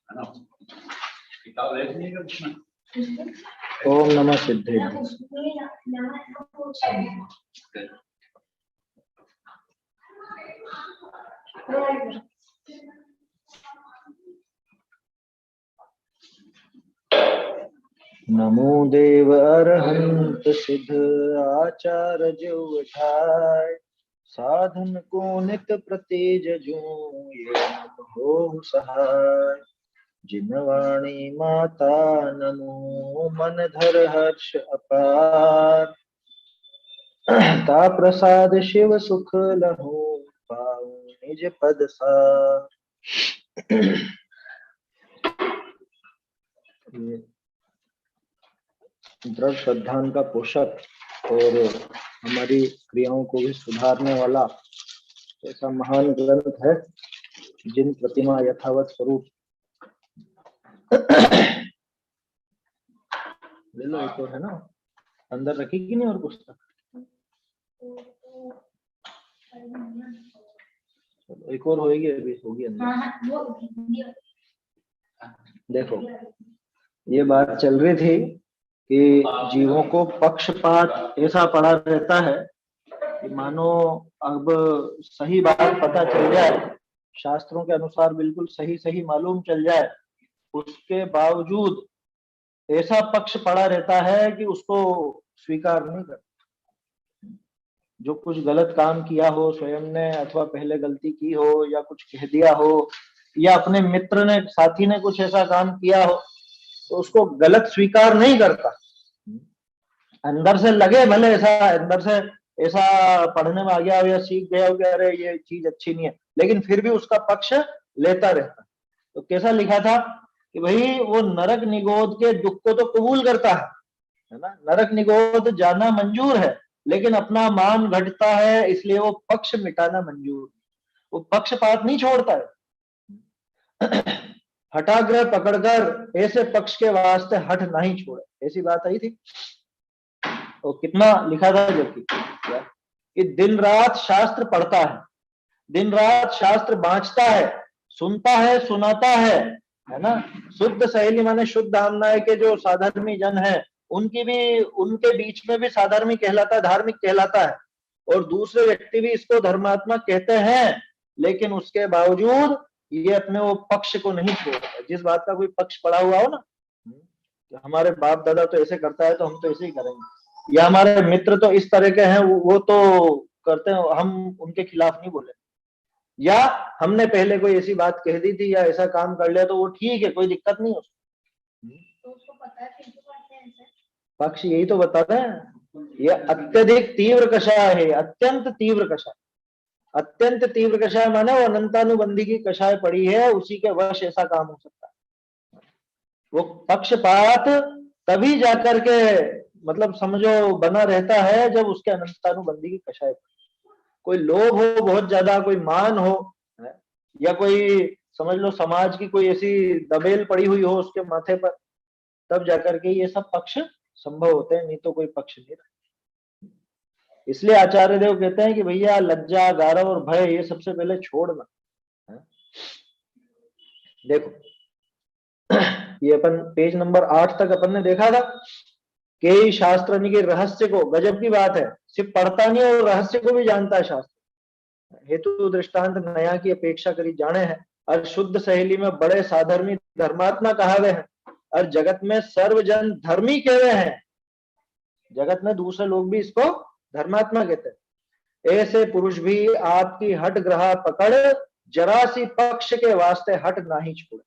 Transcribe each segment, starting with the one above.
है ना। किताब ले लीजिएगा उसमें। ओम नमः सिद्धे। नमो देव अरहंत सिद्ध आचार जो ठाय साधन को नित प्रतेज जो ये हो सहाय। जिन वाणी माता नमो मन धर हर्ष अपार ता प्रसाद शिव सुख लहो पाऊं निज पद सार। दृढ़ श्रद्धान का पोषक और हमारी क्रियाओं को भी सुधारने वाला ऐसा महान ग्रंथ है। जिन प्रतिमा यथावत स्वरूप ले लो, एक और है ना अंदर रखी कि नहीं और पुस्तक, एक और होगी अभी होगी अंदर। देखो ये बात चल रही थी कि जीवों को पक्षपात ऐसा पड़ा रहता है कि मानो अब सही बात पता चल जाए, शास्त्रों के अनुसार बिल्कुल सही सही मालूम चल जाए, उसके बावजूद ऐसा पक्ष पड़ा रहता है कि उसको स्वीकार नहीं करता। जो कुछ गलत काम किया हो स्वयं ने अथवा पहले गलती की हो या कुछ कह दिया हो या अपने मित्र ने साथी ने कुछ ऐसा काम किया हो तो उसको गलत स्वीकार नहीं करता। अंदर से लगे भले ऐसा, अंदर से ऐसा पढ़ने में आ गया हो या सीख गया हो कि अरे ये चीज अच्छी नहीं है, लेकिन फिर भी उसका पक्ष लेता रहता। तो कैसा लिखा था कि भाई वो नरक निगोद के दुख को तो कबूल करता है ना, नरक निगोद जाना मंजूर है, लेकिन अपना मान घटता है इसलिए वो पक्ष मिटाना मंजूर, वो पक्षपात नहीं छोड़ता है। हठाग्रह पकड़कर ऐसे पक्ष के वास्ते हठ नहीं छोड़े, ऐसी बात आई थी। और कितना लिखा था जबकि कि दिन रात शास्त्र पढ़ता है, दिन रात शास्त्र बांचता है, सुनता है सुनाता है ना। शुद्ध सहेली माने शुद्ध हमनाय के जो साधर्मी जन है उनकी भी, उनके बीच में भी साधर्मी कहलाता है, धार्मिक कहलाता है, और दूसरे व्यक्ति भी इसको धर्मात्मा कहते हैं, लेकिन उसके बावजूद ये अपने वो पक्ष को नहीं छोड़ता। जिस बात का कोई पक्ष पड़ा हुआ हो ना, तो हमारे बाप दादा तो ऐसे करता है तो हम तो ऐसे ही करेंगे, या हमारे मित्र तो इस तरह के हैं वो तो करते हैं, हम उनके खिलाफ नहीं बोले, या हमने पहले कोई ऐसी बात कह दी थी या ऐसा काम कर लिया तो वो ठीक है, कोई दिक्कत नहीं उसको। तो पता है पक्ष यही तो बताते हैं, ये अत्यधिक तीव्र कषाय है, अत्यंत तीव्र कषाय। अत्यंत तीव्र कषाय माने वो अनंतानुबंधी की कषाय पड़ी है, उसी के वश ऐसा काम हो सकता है। वो पक्षपात तभी जाकर के मतलब समझो बना रहता है जब उसके अनंतानुबंधी की कषाय पड़ी। कोई लोभ हो बहुत ज्यादा, कोई मान हो, या कोई समझ लो समाज की कोई ऐसी दबेल पड़ी हुई हो उसके माथे पर, तब जाकर के ये सब पक्ष संभव होते हैं, नहीं तो कोई पक्ष नहीं रहता। इसलिए आचार्य देव कहते हैं कि भैया लज्जा गारव और भय ये सबसे पहले छोड़ना है। देखो ये अपन पेज नंबर 8 तक अपन ने देखा था कि शास्त्र के रहस्य को, गजब की बात है, सिर्फ पढ़ता नहीं और रहस्य को भी जानता है शास्त्र। हेतु दृष्टांत नया की अपेक्षा करी जाने हैं, और शुद्ध सहेली में बड़े साधर्मी धर्मात्मा कहा गए हैं, और जगत में सर्वजन धर्मी कह रहे हैं, जगत में दूसरे लोग भी इसको धर्मात्मा कहते हैं। ऐसे पुरुष भी आपकी हट ग्रह पकड़ जरा सी पक्ष के वास्ते हट नहीं छोड़े,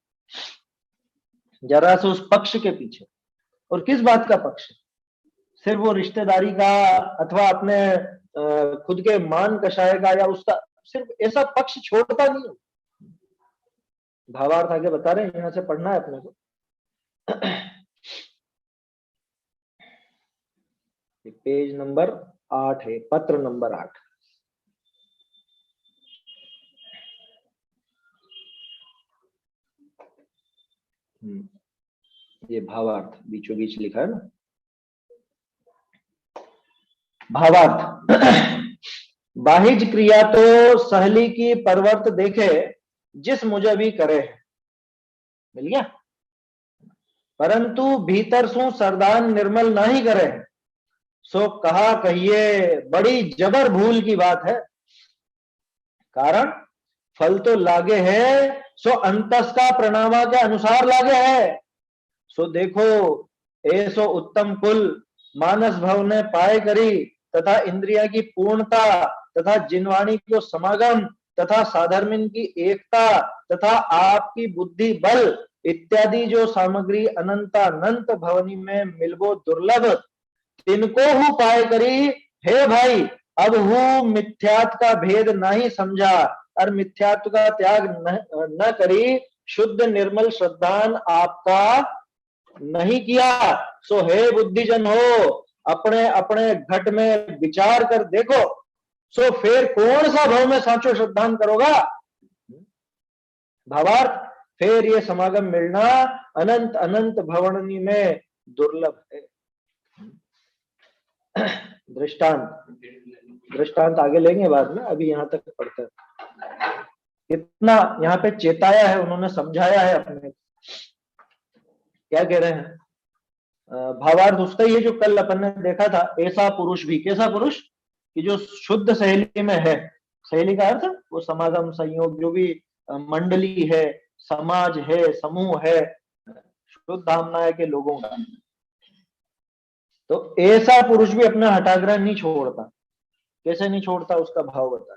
जरा से उस पक्ष के पीछे। और किस बात का पक्ष? सिर्फ वो रिश्तेदारी का अथवा अपने खुद के मान कषाय का, या उसका सिर्फ ऐसा पक्ष छोड़ता नहीं। भावार्थ आगे बता रहे हैं, यहां से पढ़ना है अपने को। पेज नंबर 8 है, पत्र नंबर 8। ये भावार्थ बीचों बीच लिखा है ना। भावार्थ बाहिज क्रिया तो सहली की परवर्त देखे जिस मुझे भी करे, मिल गया। परंतु भीतर सु सरदान निर्मल नहीं करे, सो कहा कहिए बड़ी जबर भूल की बात है। कारण फल तो लागे है, सो अंतस का प्रणामा के अनुसार लागे है। सो देखो ऐसो उत्तम कुल मानस भव ने पाए करी, तथा इंद्रिया की पूर्णता, तथा जिनवाणी को समागम, तथा साधर्मिन की एकता, तथा आपकी बुद्धि बल इत्यादि जो सामग्री अनंतानंत भवनी में मिलबो दुर्लभ, तिनको हु पाए करी। हे भाई अब हूँ मिथ्यात्व का भेद नहीं समझा, और मिथ्यात्व का त्याग न करी, शुद्ध निर्मल श्रद्धान आपका नहीं किया। सो हे बुद्धिजन हो, अपने अपने घट में विचार कर देखो, सो फिर कौन सा भव में सांचो श्रद्धान करोगा। भावार्थ फिर ये समागम मिलना अनंत अनंत भवनी में दुर्लभ है। दृष्टांत आगे लेंगे बाद में, अभी यहां तक पढ़ते हैं। इतना यहाँ पे चेताया है उन्होंने, समझाया है अपने, क्या कह रहे हैं। भावार्थ उसका ये जो कल अपन ने देखा था, ऐसा पुरुष भी, कैसा पुरुष कि जो शुद्ध सहेली में है। सहेली का अर्थ वो समागम संयोग जो भी मंडली है, समाज है, समूह है शुद्ध धामनाय के लोगों का, तो ऐसा पुरुष भी अपना हठाग्रह नहीं छोड़ता। कैसे नहीं छोड़ता, उसका भाव बता।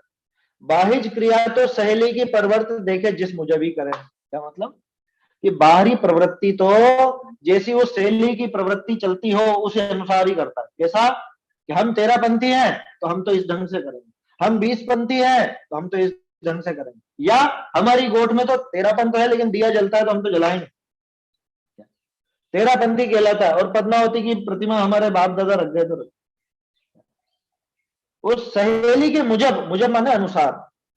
बाहिज क्रिया तो सहेली की प्रवृत्ति देखे जिस मुजब ही करे। क्या मतलब कि बाहरी प्रवृत्ति तो जैसी वो सहेली की प्रवृत्ति चलती हो उसे अनुसार ही करता है। कैसा कि हम 13पंथी हैं तो हम तो इस ढंग से करेंगे, हम 20पंथी हैं तो हम तो इस ढंग से करेंगे, या हमारी गोठ में तो 13पंथ है लेकिन दिया जलता है तो हम तो जलाएंगे, 13पंथी कहलाता है। और पद्मावती की प्रतिमा हमारे बाप दादा रख गए तो उस सहेली के मुजब, मुजब माने अनुसार,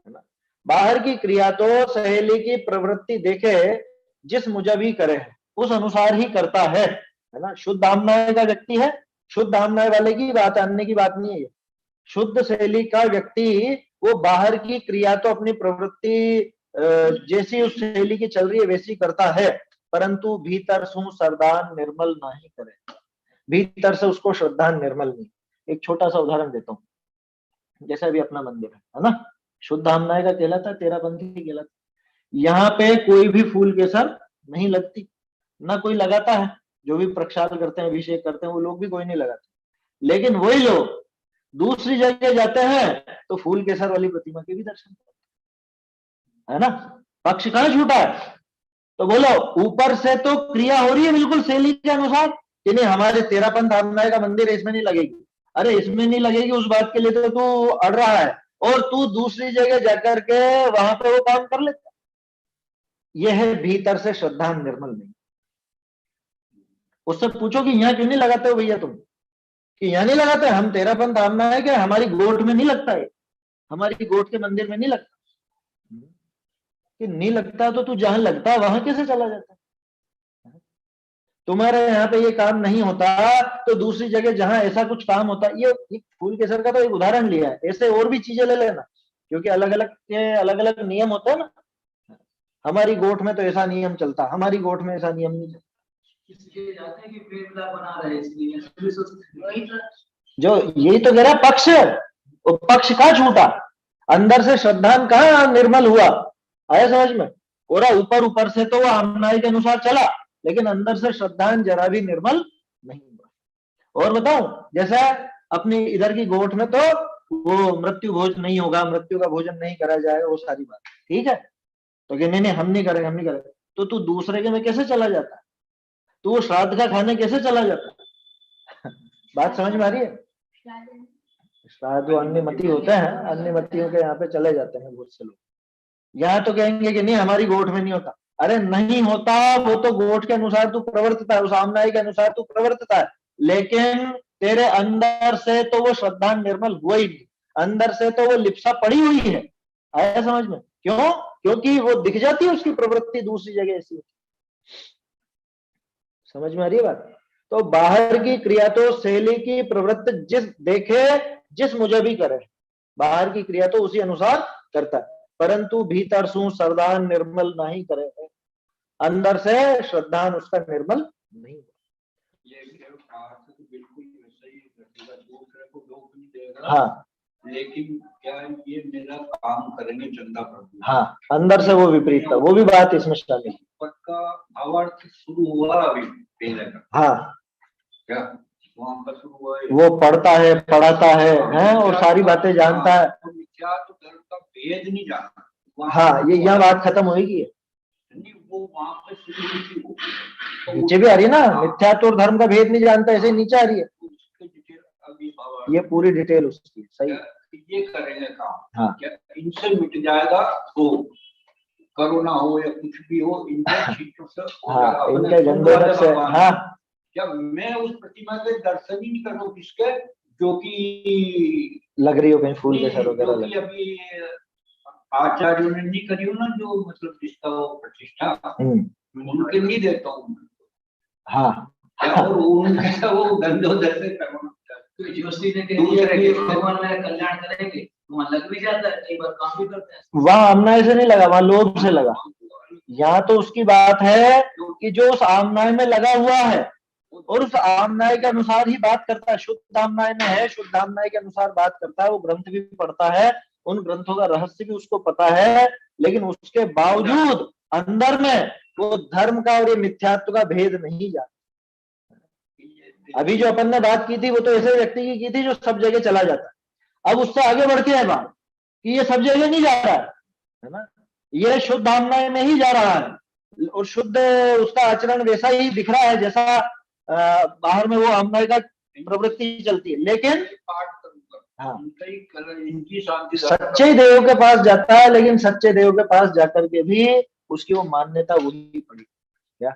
है ना। बाहर की क्रिया तो सहेली की प्रवृत्ति देखे जिस मुजब ही करे, उस अनुसार ही करता है ना। शुद्ध धामनाय का व्यक्ति है, शुद्ध धामनाय वाले की बात, अन्य की बात नहीं है। शुद्ध सहेली का व्यक्ति वो बाहर की क्रिया तो अपनी प्रवृत्ति जैसी उस सहेली की चल रही है वैसी करता है, परंतु भीतर सु सरदान निर्मल नहीं करे, भीतर से उसको श्रद्धान निर्मल नहीं। एक छोटा सा उदाहरण देता हूँ, जैसे अभी अपना मंदिर है ना, शुद्ध धामनाय का कहलाता है, 13पंथी कहलाता है। यहाँ पे कोई भी फूल केसर नहीं लगती, ना कोई लगाता है। जो भी प्रक्षाल करते हैं, अभिषेक करते हैं, वो लोग भी कोई नहीं लगाते। लेकिन वही लोग दूसरी जगह जाते हैं तो फूल केसर वाली प्रतिमा के भी दर्शन करते हैं, है ना। पक्ष कहाँ छूटा है। तो बोलो ऊपर से तो क्रिया हो रही है बिल्कुल शैली के अनुसार कि नहीं हमारे 13पंथ धामनाय का मंदिर है, इसमें नहीं लगेगी। अरे इसमें नहीं लगेगी उस बात के लिए तो तू अड़ रहा है, और तू दूसरी जगह जाकर के वहां पे वो काम कर लेता। यह है भीतर से श्रद्धा निर्मल नहीं। उससे पूछो कि यहाँ क्यों नहीं लगाते हो भैया तुम, कि यहाँ नहीं लगाते, हम 13पंथ धामना है क्या, हमारी गोठ में नहीं लगता है, हमारी गोठ के मंदिर में नहीं लगता। कि नहीं लगता तो तू जहां लगता है वहां कैसे चला जाता है। तुम्हारे यहाँ पे ये काम नहीं होता तो दूसरी जगह जहां ऐसा कुछ काम होता है, ये फूल केसर का तो एक उदाहरण लिया है, ऐसे और भी चीजें ले लेना, क्योंकि अलग अलग के अलग अलग नियम होते हैं ना। हमारी गोठ में तो ऐसा नियम चलता, हमारी गोठ में ऐसा नियम नहीं चलता। जाते हैं कि पेड़ बना रहे इसलिए जो यही तो कह रहा पक्ष, वो पक्ष कहाँ छूटा, अंदर से श्रद्धान कहाँ निर्मल हुआ। आया समझ में। पूरा ऊपर ऊपर से तो वो हमनाई के अनुसार चला, लेकिन अंदर से श्रद्धान जरा भी निर्मल नहीं हुआ। और बताऊं, जैसा अपनी इधर की गोठ में तो वो मृत्यु भोज नहीं होगा, मृत्यु का भोजन नहीं करा जाएगा, वो सारी बात ठीक है। तो कि नहीं हम नहीं करेंगे, हम नहीं करेंगे, तो तू दूसरे के में कैसे चला जाता है, तो वो श्राद्ध का खाने कैसे चला जाता है। बात समझ में आ रही है। श्राद्ध अन्य मती होते हैं, अन्य मतियों के यहाँ पे चले जाते हैं बहुत से लोग। यहाँ तो कहेंगे कि नहीं हमारी गोठ में नहीं होता। अरे नहीं होता, वो तो गोठ के अनुसार तू प्रवर्तता है, उस आमनाई के अनुसार तू प्रवर्तता है, लेकिन तेरे अंदर से तो वो श्रद्धा निर्मल हुआ ही नहीं, अंदर से तो वो लिप्सा पड़ी हुई है। आया समझ में। क्यों, क्योंकि वो दिख जाती है उसकी प्रवृत्ति दूसरी जगह ऐसी। समझ में आ रही है बात। तो बाहर की क्रिया तो शैली की प्रवृत्ति जिस देखे जिस मुझे भी करे, बाहर की क्रिया तो उसी अनुसार करता है, परंतु भीतर सु सरदान निर्मल नहीं करे। अंदर से श्रद्धान उसका निर्मल नहीं हुआ। बिल्कुल सही है, दूसरे को दुख नहीं देगा। हाँ, लेकिन क्या है, ये मेरा काम करेंगे चंदा प्रभु। हाँ, अंदर से वो विपरीत था, वो भी बात इसमें शामिल है। पक्का आवर्त शुरू हुआ अभी पहले का। हाँ, क्या वहाँ पर शुरू हुआ है? वो पढ़ता है, पढ़ाता है और सारी बातें जानता है। क्या तो धर्म का भेद नहीं जानता। हाँ, ये यह बात खत्म होगी। वो वहाँ पे शुरू हुई थी वो। नीचे भी आ रही है ना, मिथ्यात्व और धर्म का भेद नहीं जानता, ऐसे नीचे आ रही है। ये पूरी डिटेल उसकी सही। ये करेंगे काम। हाँ, क्या इनसे मिट जाएगा तो कोरोना हो या कुछ भी हो, इनके चीजों से हाँ, इनके गंदोदक से। हाँ, क्या मैं उस प्रतिमा के दर्शन ही नहीं कर रहा हूँ, किसके जो कि लग रही हो कहीं फूल के सर वगैरह लग। अभी आचार्यों ने नहीं करी हो ना, जो मतलब जिसका वो प्रतिष्ठा उनके नहीं देता हूँ। हाँ, और उनका वो गंदोदक से करना। तो जोशी ने भगवान मेरा कल्याण करेंगे, वहाँ लग भी जाता है, कई बार काम भी करते हैं। वहाँ आमनाय से नहीं लगा, वहाँ लोभ से लगा। यहाँ तो उसकी बात है कि जो उस आमनाय में लगा हुआ है और उस आमनाय के अनुसार ही बात करता है, शुद्ध आमनाय में है, शुद्ध आमनाय के अनुसार बात करता है, वो ग्रंथ भी पढ़ता है, उन ग्रंथों का रहस्य भी उसको पता है, लेकिन उसके बावजूद अंदर में वो धर्म का और ये मिथ्यात्व का भेद नहीं जानता। अभी जो अपन ने बात की थी वो तो ऐसे व्यक्ति की थी जो सब जगह चला जाता है। अब उससे आगे बढ़ के है बात कि ये सब जगह नहीं जा रहा है ना, ये शुद्ध आमनाय में ही जा रहा है और शुद्ध उसका आचरण वैसा ही दिख रहा है जैसा बाहर में वो आमनाय का प्रवृत्ति चलती है। लेकिन हाँ, सच्चे देव के पास जाता है, लेकिन सच्चे देव के पास जाकर के भी उसकी वो मान्यता वही पड़ी। क्या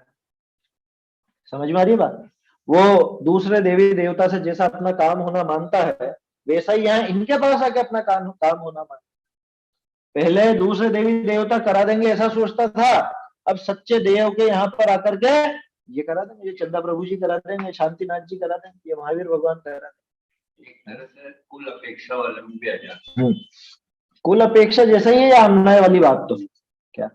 समझ में आ रही है बात? वो दूसरे देवी देवता से जैसा अपना काम होना मानता है, वैसा ही यहाँ इनके पास आके अपना काम होना मानता। पहले दूसरे देवी देवता करा देंगे ऐसा सोचता था, अब सच्चे देव के यहाँ पर आकर के ये करा देंगे, ये चंदा प्रभु जी करा देंगे, शांतिनाथ जी करा देंगे, ये महावीर भगवान करा देंगे। कुल अपेक्षा वाले में भी आ जाते। कुल अपेक्षा जैसा ही है या आमनाय वाली बात? तो क्या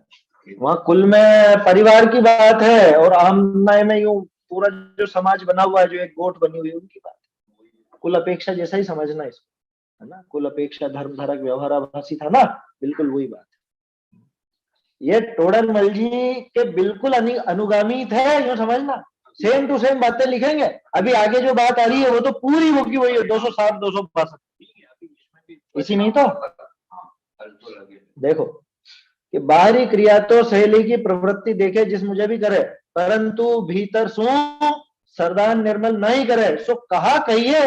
वहाँ कुल में परिवार की बात है और आमनाय में यूं पूरा जो समाज बना हुआ है, जो एक गोट बनी हुई है, उनकी बात है। कुल अपेक्षा जैसा ही समझना इसको, है ना। कुल अपेक्षा धर्म धारक व्यवहाराभासी था ना, बिल्कुल वही बात है। ये टोडरमल जी के बिल्कुल अनुगामी थे, यूं समझना, सेम टू सेम बातें लिखेंगे। अभी आगे जो बात आ रही है वो तो पूरी वो की वही है, 260 262। इसी नहीं तो देखो कि बाहरी क्रिया तो सहेली की प्रवृत्ति देखे जिस मुझे भी करे, परंतु भीतर सो सरदान निर्मल नहीं करे, सो कहा कहिए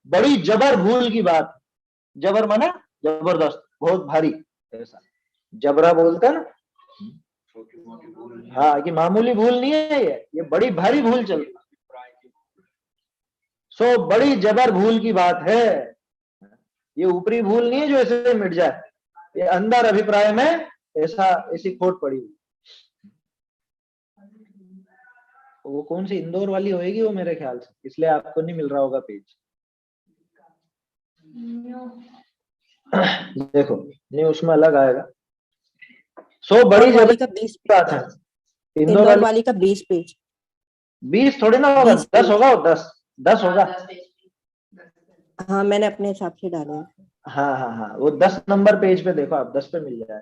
बड़ी जबर भूल की बात। जबर माना जबरदस्त, बहुत भारी, ऐसा जबरा बोलता ना। हाँ, कि मामूली भूल नहीं है ये बड़ी भारी भूल चल रही। सो बड़ी जबर भूल की बात है, ये ऊपरी भूल नहीं है जो ऐसे मिट जाए, ये अंदर अभिप्राय में ऐसी खोट पड़ी हुई। वो कौन सी इंदौर वाली होएगी वो मेरे ख्याल से, इसलिए आपको नहीं मिल रहा होगा पेज। देखो नहीं, उसमें अलग आएगा। सो बड़ी वाली का 20 बात है, इंदौर वाली का 20 पेज। 20 थोड़ी ना होगा, 10 होगा, 10 होगा। हाँ, मैंने अपने हिसाब से डाला। हाँ, वो 10 नंबर पेज पे देखो आप, 10 पे मिल जाए।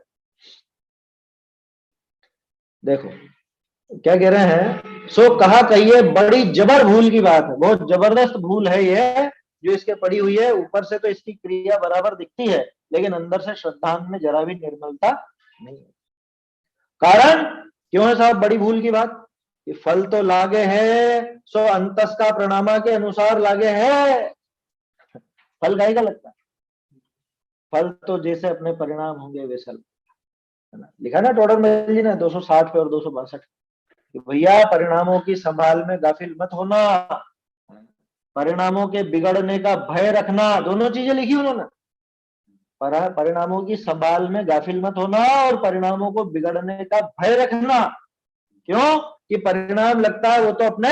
देखो क्या कह रहे हैं, सो कहा कहिए बड़ी जबर भूल की बात है, बहुत जबरदस्त भूल है ये जो इसके पड़ी हुई है। ऊपर से तो इसकी क्रिया बराबर दिखती है, लेकिन अंदर से श्रद्धा में जरा भी निर्मलता नहीं है। कारण क्यों है साहब बड़ी भूल की बात? कि फल तो लागे है, सो अंतस का प्रणामा के अनुसार लागे है। फल गाय का लगता है, फल तो जैसे अपने परिणाम होंगे वैसा है ना। लिखा ना टोडरमल जी ने 260 पे और 262, भैया परिणामों की संभाल में गाफिल मत होना, परिणामों के बिगड़ने का भय रखना, दोनों चीजें लिखी उन्होंने। परिणामों की संभाल में गाफिल मत होना और परिणामों को बिगड़ने का भय रखना। क्यों? कि परिणाम लगता है वो तो अपने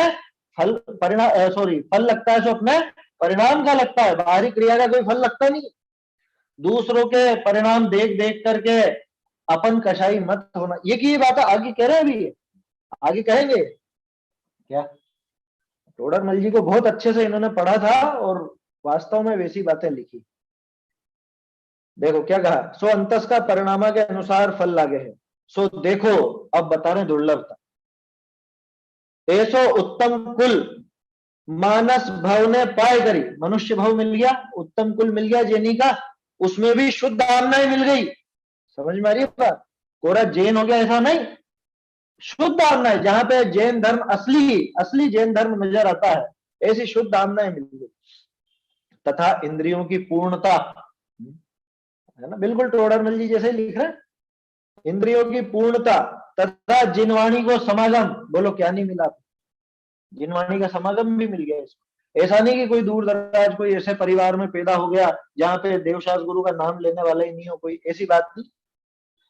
फल फल लगता है सो अपने परिणाम का लगता है, बाहरी क्रिया का कोई फल लगता नहीं। दूसरों के परिणाम देख देख करके अपन कशाई मत होना, ये की बात आगे कह रहे हैं अभी। आगे कहेंगे क्या? टोडरमल जी को बहुत अच्छे से इन्होंने पढ़ा था और वास्तव में वैसी बातें लिखी। देखो क्या कहा, सो अंतस का परिणामा के अनुसार फल लागे है। सो देखो अब बता रहे दुर्लभता। ऐसो उत्तम कुल मानस भव ने पाए करी, मनुष्य भव मिल गया, उत्तम कुल मिल गया जैनी का, उसमें भी शुद्ध आमनाएं मिल गई। समझ में आ रही है बात? कोरा जैन हो गया ऐसा नहीं, शुद्ध आमनाएं, जहां पे जैन धर्म असली जैन धर्म नजर आता है, ऐसी शुद्ध आमनाएं मिल गई। तथा इंद्रियों की पूर्णता, है ना, बिल्कुल टोडरमल जी जैसे लिख रहे हैं, इंद्रियों की पूर्णता तथा जिनवाणी को समागम, बोलो क्या नहीं मिला? जिनवाणी का समागम भी मिल गया इसको। ऐसा नहीं कि कोई दूर दराज कोई ऐसे परिवार में पैदा हो गया जहां पे देवशास गुरु का नाम लेने वाला ही नहीं हो, कोई ऐसी बात नहीं।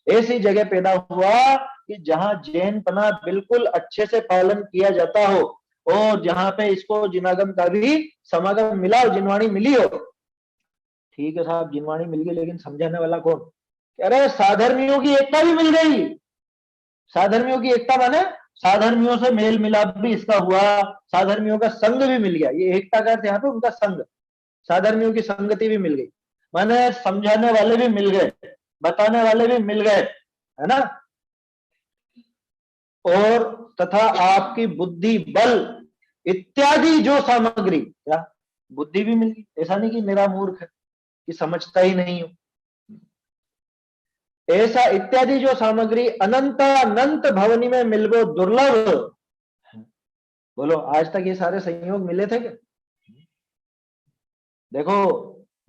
ऐसी जगह पैदा हुआ कि जहां जैन पना बिल्कुल अच्छे से पालन किया जाता हो और जहां पे इसको जिनागम का भी समागम मिला हो, जिनवाणी मिली हो। ठीक है साहब, जिनवाणी मिल गई, लेकिन समझाने वाला कौन? कह रहे साधर्मियों की एकता भी मिल गई। साधर्मियों की एकता माने साधर्मियों से मेल मिलाप भी इसका हुआ, साधर्मियों का संग भी मिल गया। ये एकता का अर्थ यहाँ पे उनका संग, साधर्मियों की संगति भी मिल गई, माने समझाने वाले भी मिल गए, बताने वाले भी मिल गए, है ना। और तथा आपकी बुद्धि बल इत्यादि जो सामग्री, क्या बुद्धि भी मिल गई। ऐसा नहीं कि मेरा मूर्ख है कि समझता ही नहीं हूं, ऐसा इत्यादि जो सामग्री अनंत भवनी में मिलबो दुर्लभ। बोलो आज तक ये सारे संयोग मिले थे क्या? देखो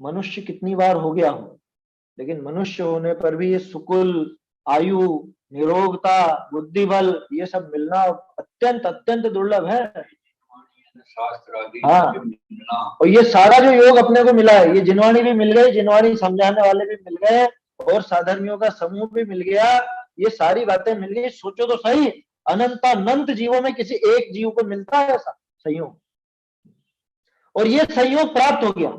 मनुष्य कितनी बार हो गया हो, लेकिन मनुष्य होने पर भी ये सुकुल, आयु, निरोगता, बुद्धि बल, ये सब मिलना अत्यंत अत्यंत दुर्लभ है। हाँ, और ये सारा जो योग अपने को मिला है, ये जिनवाणी भी मिल गए, जिनवाणी समझाने वाले भी मिल गए और साधर्मियों का समूह भी मिल गया, ये सारी बातें मिल गई। सोचो तो सही, अनंत जीवों में किसी एक जीव को मिलता है ऐसा संयोग, और ये संयोग प्राप्त हो गया,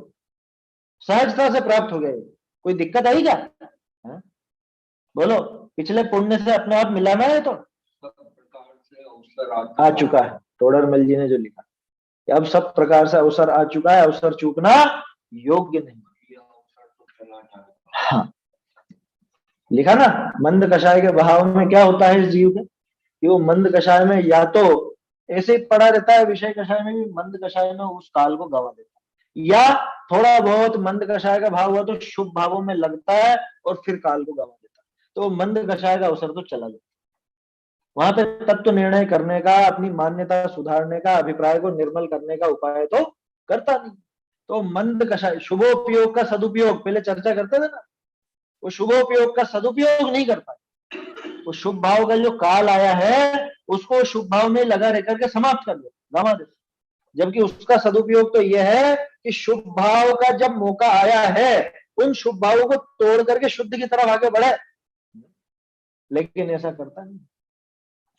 सहजता से प्राप्त हो गया। कोई दिक्कत आई क्या? है? बोलो, पिछले पुण्य से अपने आप मिलाना है तो आ चुका है। टोडरमल जी ने जो लिखा, अब सब प्रकार से अवसर आ चुका है, अवसर चूकना योग्य नहीं। हाँ, लिखा ना, मंद कषाय के बहाव में क्या होता है इस जीव के, कि वो मंद कषाय में या तो ऐसे ही पड़ा रहता है, विषय कषाय में भी मंद कषाय में उस काल को गवा देता है, या थोड़ा बहुत मंद कषाय का भाव हुआ तो शुभ भावों में लगता है और फिर काल को गवा देता है, तो मंद कषाय का अवसर तो चला जाता है। वहां पे तत्व निर्णय करने का, अपनी मान्यता सुधारने का, अभिप्राय को निर्मल करने का उपाय तो करता नहीं। तो मंद कषाय, शुभोपयोग का सदुपयोग, पहले चर्चा करते थे ना, वो शुभोपयोग का सदुपयोग नहीं कर पाए। वो शुभ भाव का जो काल आया है उसको शुभ भाव में लगा रह करके समाप्त कर दो, गवा दे। जबकि उसका सदुपयोग तो यह है कि शुभ भाव का जब मौका आया है, उन शुभ भावों को तोड़ करके शुद्ध की तरफ आगे बढ़े, लेकिन ऐसा करता नहीं,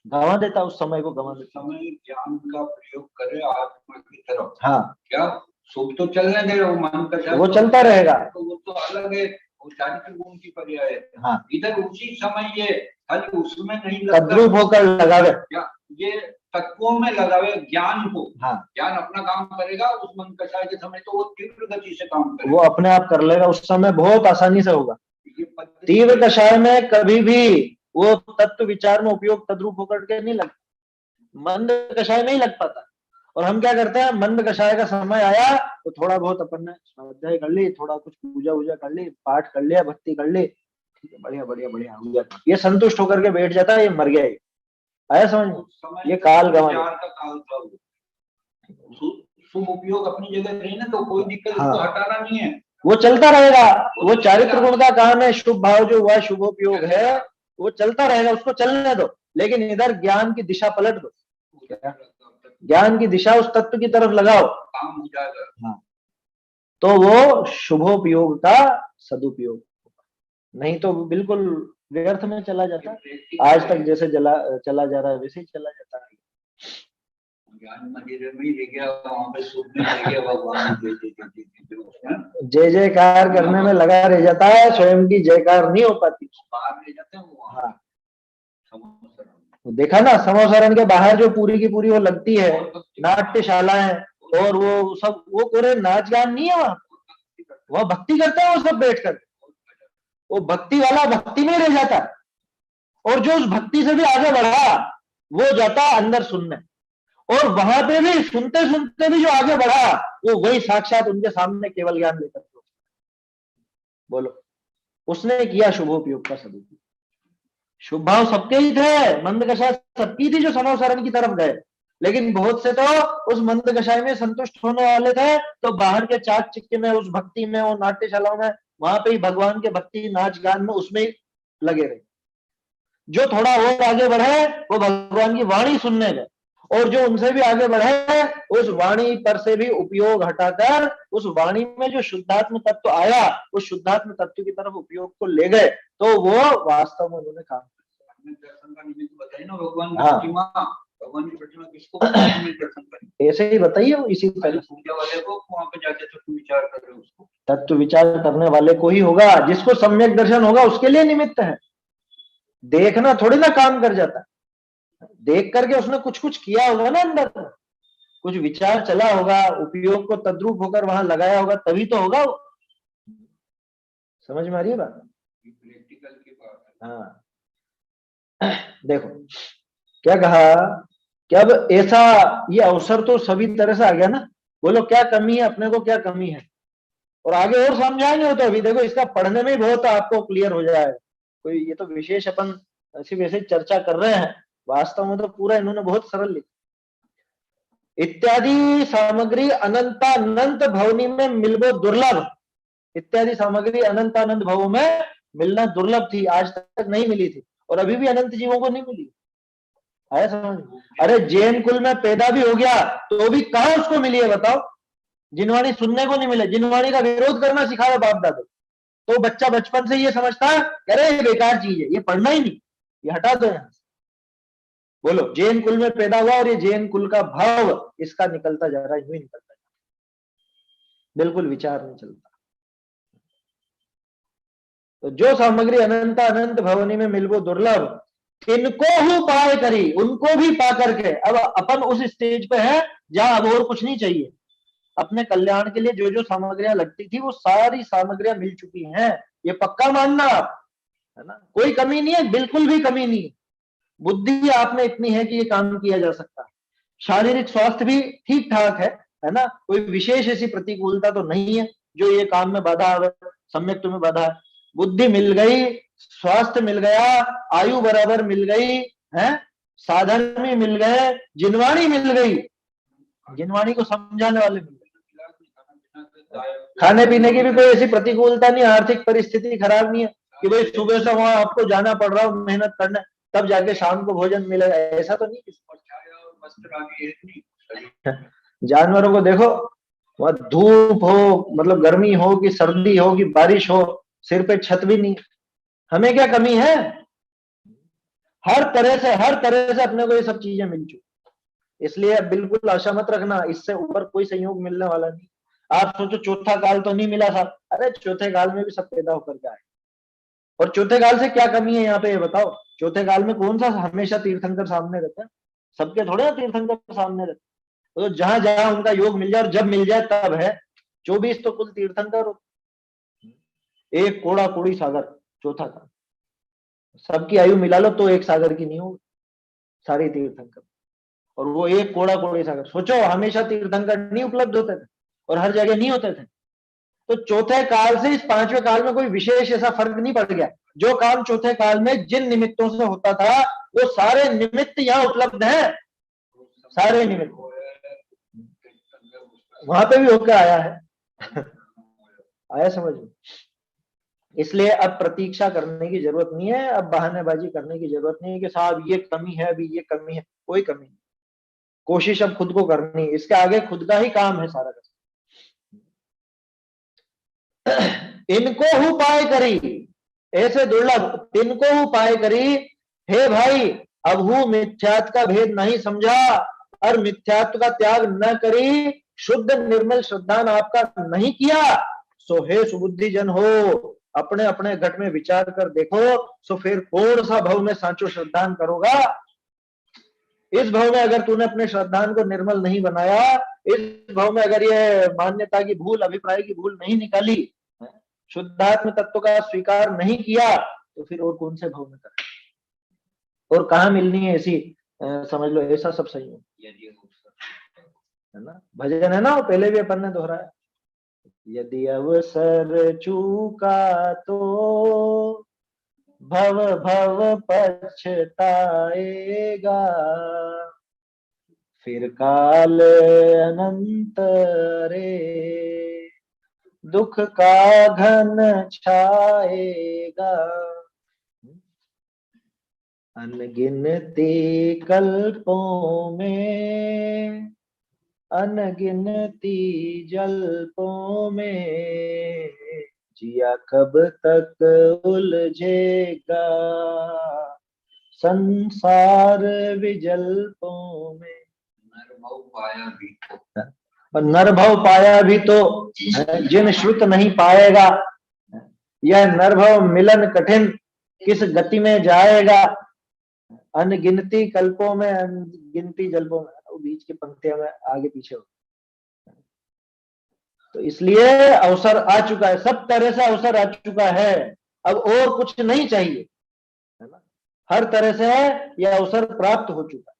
गवा देता, उस समय को गवा देता। समय ज्ञान का प्रयोग करे आत्मा की तरफ। हाँ, क्या शुभ तो चलने दे, वो मन का वो चलता रहेगा, तो वो तो अलग है, वो चारित्र गुण की पर्याय है। हाँ, इधर उसी समय ये खाली उसमें नहीं तद्रूप होकर लगावे, ये तत्वों में लगावे ज्ञान को। हाँ, ज्ञान अपना काम करेगा, उस मन कषाय के समय तो वो तीव्र गति से काम करेगा, वो अपने आप कर लेगा, उस समय बहुत आसानी से होगा। तीव्र कषाय में कभी भी वो तत्व विचार में उपयोग तद्रूप होकर के नहीं लगता, मंद कषाय में ही लग पाता। और हम क्या करते हैं, मंद कषाय का समय आया तो थोड़ा बहुत अपन ने स्वाध्याय कर ली, थोड़ा कुछ पूजा वूजा कर ली, पाठ कर लिया, भक्ति कर ली, ठीक है, बढ़िया बढ़िया बढ़िया हो जाता, ये संतुष्ट होकर के बैठ जाता है, ये मर गया। आया समझ में? ये काल गवा शुभ उपयोग अपनी जगह नहीं ना, तो कोई दिक्कत, हाँ, हटाना नहीं है, वो चलता रहेगा। वो चारित्र गुण का काम है, शुभ भाव जो हुआ शुभोपयोग है वो चलता रहेगा, उसको चलने दो। लेकिन इधर ज्ञान की दिशा पलट दो, ज्ञान की दिशा उस तत्व की तरफ लगाओ, काम हो जाएगा। हाँ, तो वो शुभोपयोग का सदुपयोग, नहीं तो बिल्कुल व्यर्थ में चला जाता है। आज तक जैसे चला जा रहा है वैसे ही चला जाता है। ज्ञान मंदिर में ही गया, वहां पे सूप में रह गया, भगवान जय जयकार करने में लगा रह जाता है, स्वयं की जयकार नहीं हो पाती, बाहर ले जाते हैं वो। हाँ, देखा ना, समोसारण के बाहर जो पूरी की पूरी वो लगती है नाट्यशाला है, और वो सब वो पूरे नाच गान नहीं है, वहां भक्ति करते हैं वो सब बैठकर। वो भक्ति वाला भक्ति में रह जाता, और जो उस भक्ति से भी आगे बढ़ा वो जाता अंदर सुनने, और वहां पे भी सुनते सुनते भी जो आगे बढ़ा वो वही साक्षात उनके सामने केवल ज्ञान लेकर। बोलो, उसने किया शुभोपयोग का सदुपयोग। शुभ भाव सबके ही थे, मंद कषाय सबकी थी जो समोसारण की तरफ गए, लेकिन बहुत से तो उस मंद कषाय में संतुष्ट होने वाले थे, तो बाहर के चाक चिक्के में, उस भक्ति में, वो नाट्यशालाओं में, वहां पे ही भगवान के भक्ति नाच गान में उसमें ही लगे रहे। जो थोड़ा और आगे बढ़े वो भगवान की वाणी सुनने गए, और जो उनसे भी आगे बढ़े उस वाणी पर से भी उपयोग हटाकर उस वाणी में जो शुद्धात्म तत्व आया उस शुद्धात्म तत्व की तरफ उपयोग को ले गए, तो वो वास्तव में उन्होंने काम दर्शन का निमित्त बताइए ना, भगवान हाँ। भगवान की प्रतिमा किसको दर्शन करें, ऐसे ही बताइए, इसी पहले पूजा वाले को वहां पे जाके तत्व विचार कर रहे हो, उसको तत्व विचार करने वाले को ही होगा, जिसको सम्यक दर्शन होगा उसके लिए निमित्त है। देखना थोड़ी ना काम कर जाता है, देख करके उसने कुछ कुछ किया होगा ना, अंदर कुछ विचार चला होगा, उपयोग को तद्रूप होकर वहां लगाया होगा, तभी तो होगा वो। समझ में आ रही है बात? प्रैक्टिकल की बात है। हाँ, देखो क्या कहा कि अब ऐसा ये अवसर तो सभी तरह से आ गया ना, बोलो क्या कमी है अपने को, क्या कमी है, और आगे और समझाएंगे। तो अभी देखो इसका पढ़ने में बहुत आपको क्लियर हो जाएगा, कोई ये तो विशेष अपन सिर्फ ऐसे चर्चा कर रहे हैं, वास्तव में तो पूरा इन्होंने बहुत सरल लिखा। इत्यादि सामग्री अनंतानंत भवनी में मिलबो दुर्लभ, इत्यादि सामग्री अनंतानंत भवों में मिलना दुर्लभ थी, आज तक नहीं मिली थी, और अभी भी अनंत जीवों को नहीं मिली। आया समझ? अरे जैन कुल में पैदा भी हो गया तो भी कहां उसको मिली है बताओ? जिनवाणी सुनने को नहीं मिले, जिनवाणी का विरोध करना सिखाया बाप दादा, तो बच्चा बचपन से ये समझता है अरे ये बेकार चीज है, ये पढ़ना ही नहीं, ये हटा दो यहां से। बोलो, जैन कुल में पैदा हुआ और ये जैन कुल का भाव इसका निकलता जा रहा है, यूं ही निकलता जा रहा है, बिल्कुल विचार नहीं चलता। तो जो सामग्री अनंत अनंत भवनी में मिलबो दुर्लभ, इनको ही पाए करी, उनको भी पा करके अब अपन उस स्टेज पे है जहां अब और कुछ नहीं चाहिए, अपने कल्याण के लिए जो जो सामग्रियां लगती थी वो सारी सामग्रियां मिल चुकी हैं, ये पक्का मानना आप, है ना? कोई कमी नहीं है, बिल्कुल भी कमी नहीं है। बुद्धि आप में इतनी है कि ये काम किया जा सकता है, शारीरिक स्वास्थ्य भी ठीक ठाक है ना? कोई विशेष ऐसी प्रतिकूलता तो नहीं है जो ये काम में बाधा आवे, सम्यक तुम्हें बाधा है। बुद्धि मिल गई, स्वास्थ्य मिल गया, आयु बराबर मिल गई है, साधन भी मिल गए, जिनवाणी मिल गई, जिनवाणी को समझाने वाले मिल गए, खाने पीने की भी कोई ऐसी प्रतिकूलता नहीं, आर्थिक परिस्थिति खराब नहीं है कि भाई सुबह से वहां आपको जाना पड़ रहा हो मेहनत करने, तब जाके शाम को भोजन मिलेगा, ऐसा तो नहीं। जानवरों को देखो, वहां धूप हो, मतलब गर्मी हो कि सर्दी हो कि बारिश हो, सिर पे छत भी नहीं, हमें क्या कमी है? हर तरह से अपने को ये सब चीजें मिल चुकी, इसलिए बिल्कुल आशा मत रखना, इससे ऊपर कोई संयोग मिलने वाला नहीं। आप सोचो चौथा काल तो नहीं मिला था, अरे चौथे काल में भी सब पैदा होकर के आए, और चौथे काल से क्या कमी है यहाँ पे ये बताओ? चौथे काल में कौन सा हमेशा तीर्थंकर सामने रहते हैं? सबके थोड़े ना तीर्थंकर सामने रहते, तो जहां जहां उनका योग मिल जाए और जब मिल जाए तब है। 24 तो कुल तीर्थंकर, एक कोड़ा कोड़ी सागर, चौथा काल, सबकी आयु मिला लो तो एक सागर की नहीं होगी सारी तीर्थंकर, और वो एक कोड़ा कोड़ी सागर। सोचो हमेशा तीर्थंकर नहीं उपलब्ध होते थे और हर जगह नहीं होते थे, तो चौथे काल से इस पांचवें काल में कोई विशेष ऐसा फर्क नहीं पड़ गया। जो काम चौथे काल में जिन निमित्तों से होता था वो सारे निमित्त यहाँ उपलब्ध हैं, सारे निमित्त वहां पे भी होकर आया है। आया समझ में? इसलिए अब प्रतीक्षा करने की जरूरत नहीं है, अब बहानेबाजी करने की जरूरत नहीं है कि साहब ये कमी है, अभी ये कमी है, कोई कमी नहीं। कोशिश अब खुद को करनी है, इसके आगे खुद का ही काम है सारा का। इनको हु पाए करी, ऐसे दुर्लभ इनको हु पाए करी, हे भाई अब हु मिथ्यात्व का भेद नहीं समझा और मिथ्यात्व का त्याग न करी, शुद्ध निर्मल श्रद्धान आपका नहीं किया, सो हे सुबुद्धि जन हो, अपने अपने घट में विचार कर देखो, सो फिर कौन सा भव में सांचो श्रद्धान करोगा? इस भाव में अगर तूने अपने श्रद्धान को निर्मल नहीं बनाया, इस भाव में अगर ये मान्यता की भूल, अभिप्राय की भूल नहीं निकाली, शुद्धात्म तत्व का स्वीकार नहीं किया, तो फिर और कौन से भाव में कर, और कहाँ मिलनी है ऐसी समझ लो ऐसा सब सही है ना। भजन है ना, वो पहले भी अपन ने दोहराया, यदि अवसर चूका तो भव भव पछताएगा, फिर काल अनंत रे दुख का घन छाएगा। अनगिनती कल्पों में, अनगिनती जल्पों में, जिया कब तक उलझेगा संसार विजल्पों में। नरभव पाया भी तो, और नरभव पाया भी तो जिन श्रुत नहीं पाएगा, यह नरभव मिलन कठिन किस गति में जाएगा। अनगिनती कल्पों में, अनगिनती जल्पों में, वो बीच की पंक्तियां में आगे पीछे हो। तो इसलिए अवसर आ चुका है, सब तरह से अवसर आ चुका है, अब और कुछ नहीं चाहिए, है ना। हर तरह से यह अवसर प्राप्त हो चुका है,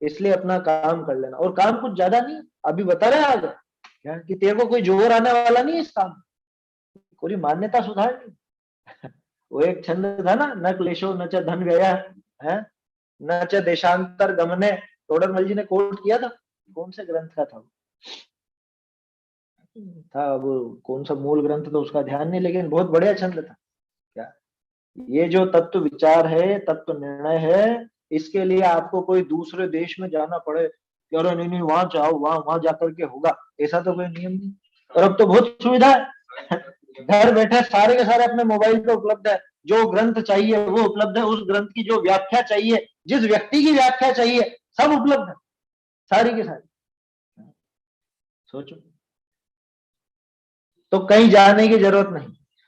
इसलिए अपना काम कर लेना। और काम कुछ ज्यादा नहीं, अभी बता रहे आगे क्या कि तेरे को कोई जोर आने वाला नहीं इस काम, पूरी मान्यता सुधारनी। वो एक छंद था ना, न क्लेशो न च धन व्यय है न च देशांतर गमने, तोडरमल जी ने कोट किया था, कौन से ग्रंथ का था वो कौन सा मूल ग्रंथ तो उसका ध्यान नहीं, लेकिन बहुत बढ़िया छंद था। क्या ये जो तत्व विचार है, तत्व निर्णय है, इसके लिए आपको कोई दूसरे देश में जाना पड़े कि अरे नहीं वहां जाओ, वहां जाकर के होगा, ऐसा तो कोई नियम नहीं। और अब तो बहुत सुविधा है, घर बैठे सारे के सारे अपने मोबाइल पे उपलब्ध है, जो ग्रंथ चाहिए वो उपलब्ध है, उस ग्रंथ की जो व्याख्या चाहिए, जिस व्यक्ति की व्याख्या चाहिए, सब उपलब्ध है, सारी के सारी। सोचो, तो कहीं जाने की जरूरत नहीं,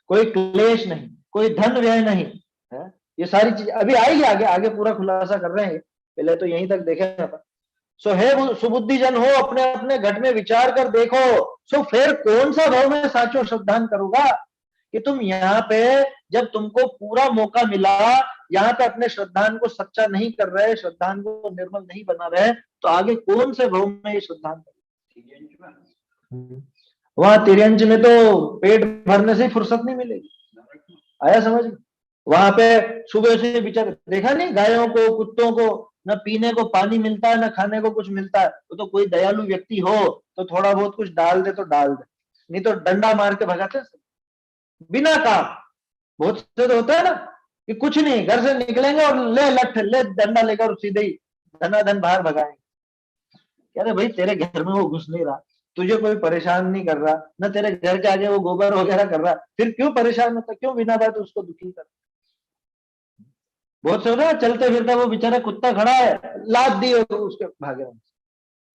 कोई क्लेश नहीं, कोई धन व्यय नहीं है। ये सारी चीज अभी आएगी आगे, आगे पूरा खुलासा कर रहे हैं, पहले तो यहीं तक देखे अपन। सो हे सुबुद्धि जन हो, अपने अपने घट में विचार कर देखो, सो फिर कौन सा भाव में साचो श्रद्धान करूंगा कि तुम यहाँ पे जब तुमको पूरा मौका मिला, यहाँ पे अपने श्रद्धान को सच्चा नहीं कर रहे, श्रद्धान को निर्मल नहीं बना रहे, तो आगे कौन से भाव में ये श्रद्धान करें। वहां तिरंज में तो पेट भरने से फुर्सत नहीं मिलेगी, आया समझ में। वहां पे सुबह से विचार देखा नहीं, गायों को कुत्तों को न पीने को पानी मिलता है, न खाने को कुछ मिलता है, तो कोई दयालु व्यक्ति हो तो थोड़ा बहुत कुछ डाल दे तो डाल दे, नहीं तो डंडा मार के भगाते बिना काम। बहुत से तो होता है ना कि कुछ नहीं, घर से निकलेंगे और ले लठ ले डंडा लेकर सीधे ही धनाधन बाहर भगाएंगे। कह रहे भाई तेरे घर में वो घुस नहीं रहा, तुझे कोई परेशान नहीं कर रहा, न तेरे घर के आगे वो गोबर वगैरह कर रहा, फिर क्यों परेशान होता, क्यों बिना बात उसको दुखी कर। बहुत से होता है चलते फिरते वो बेचारा कुत्ता खड़ा है, लात दी उसके भागे।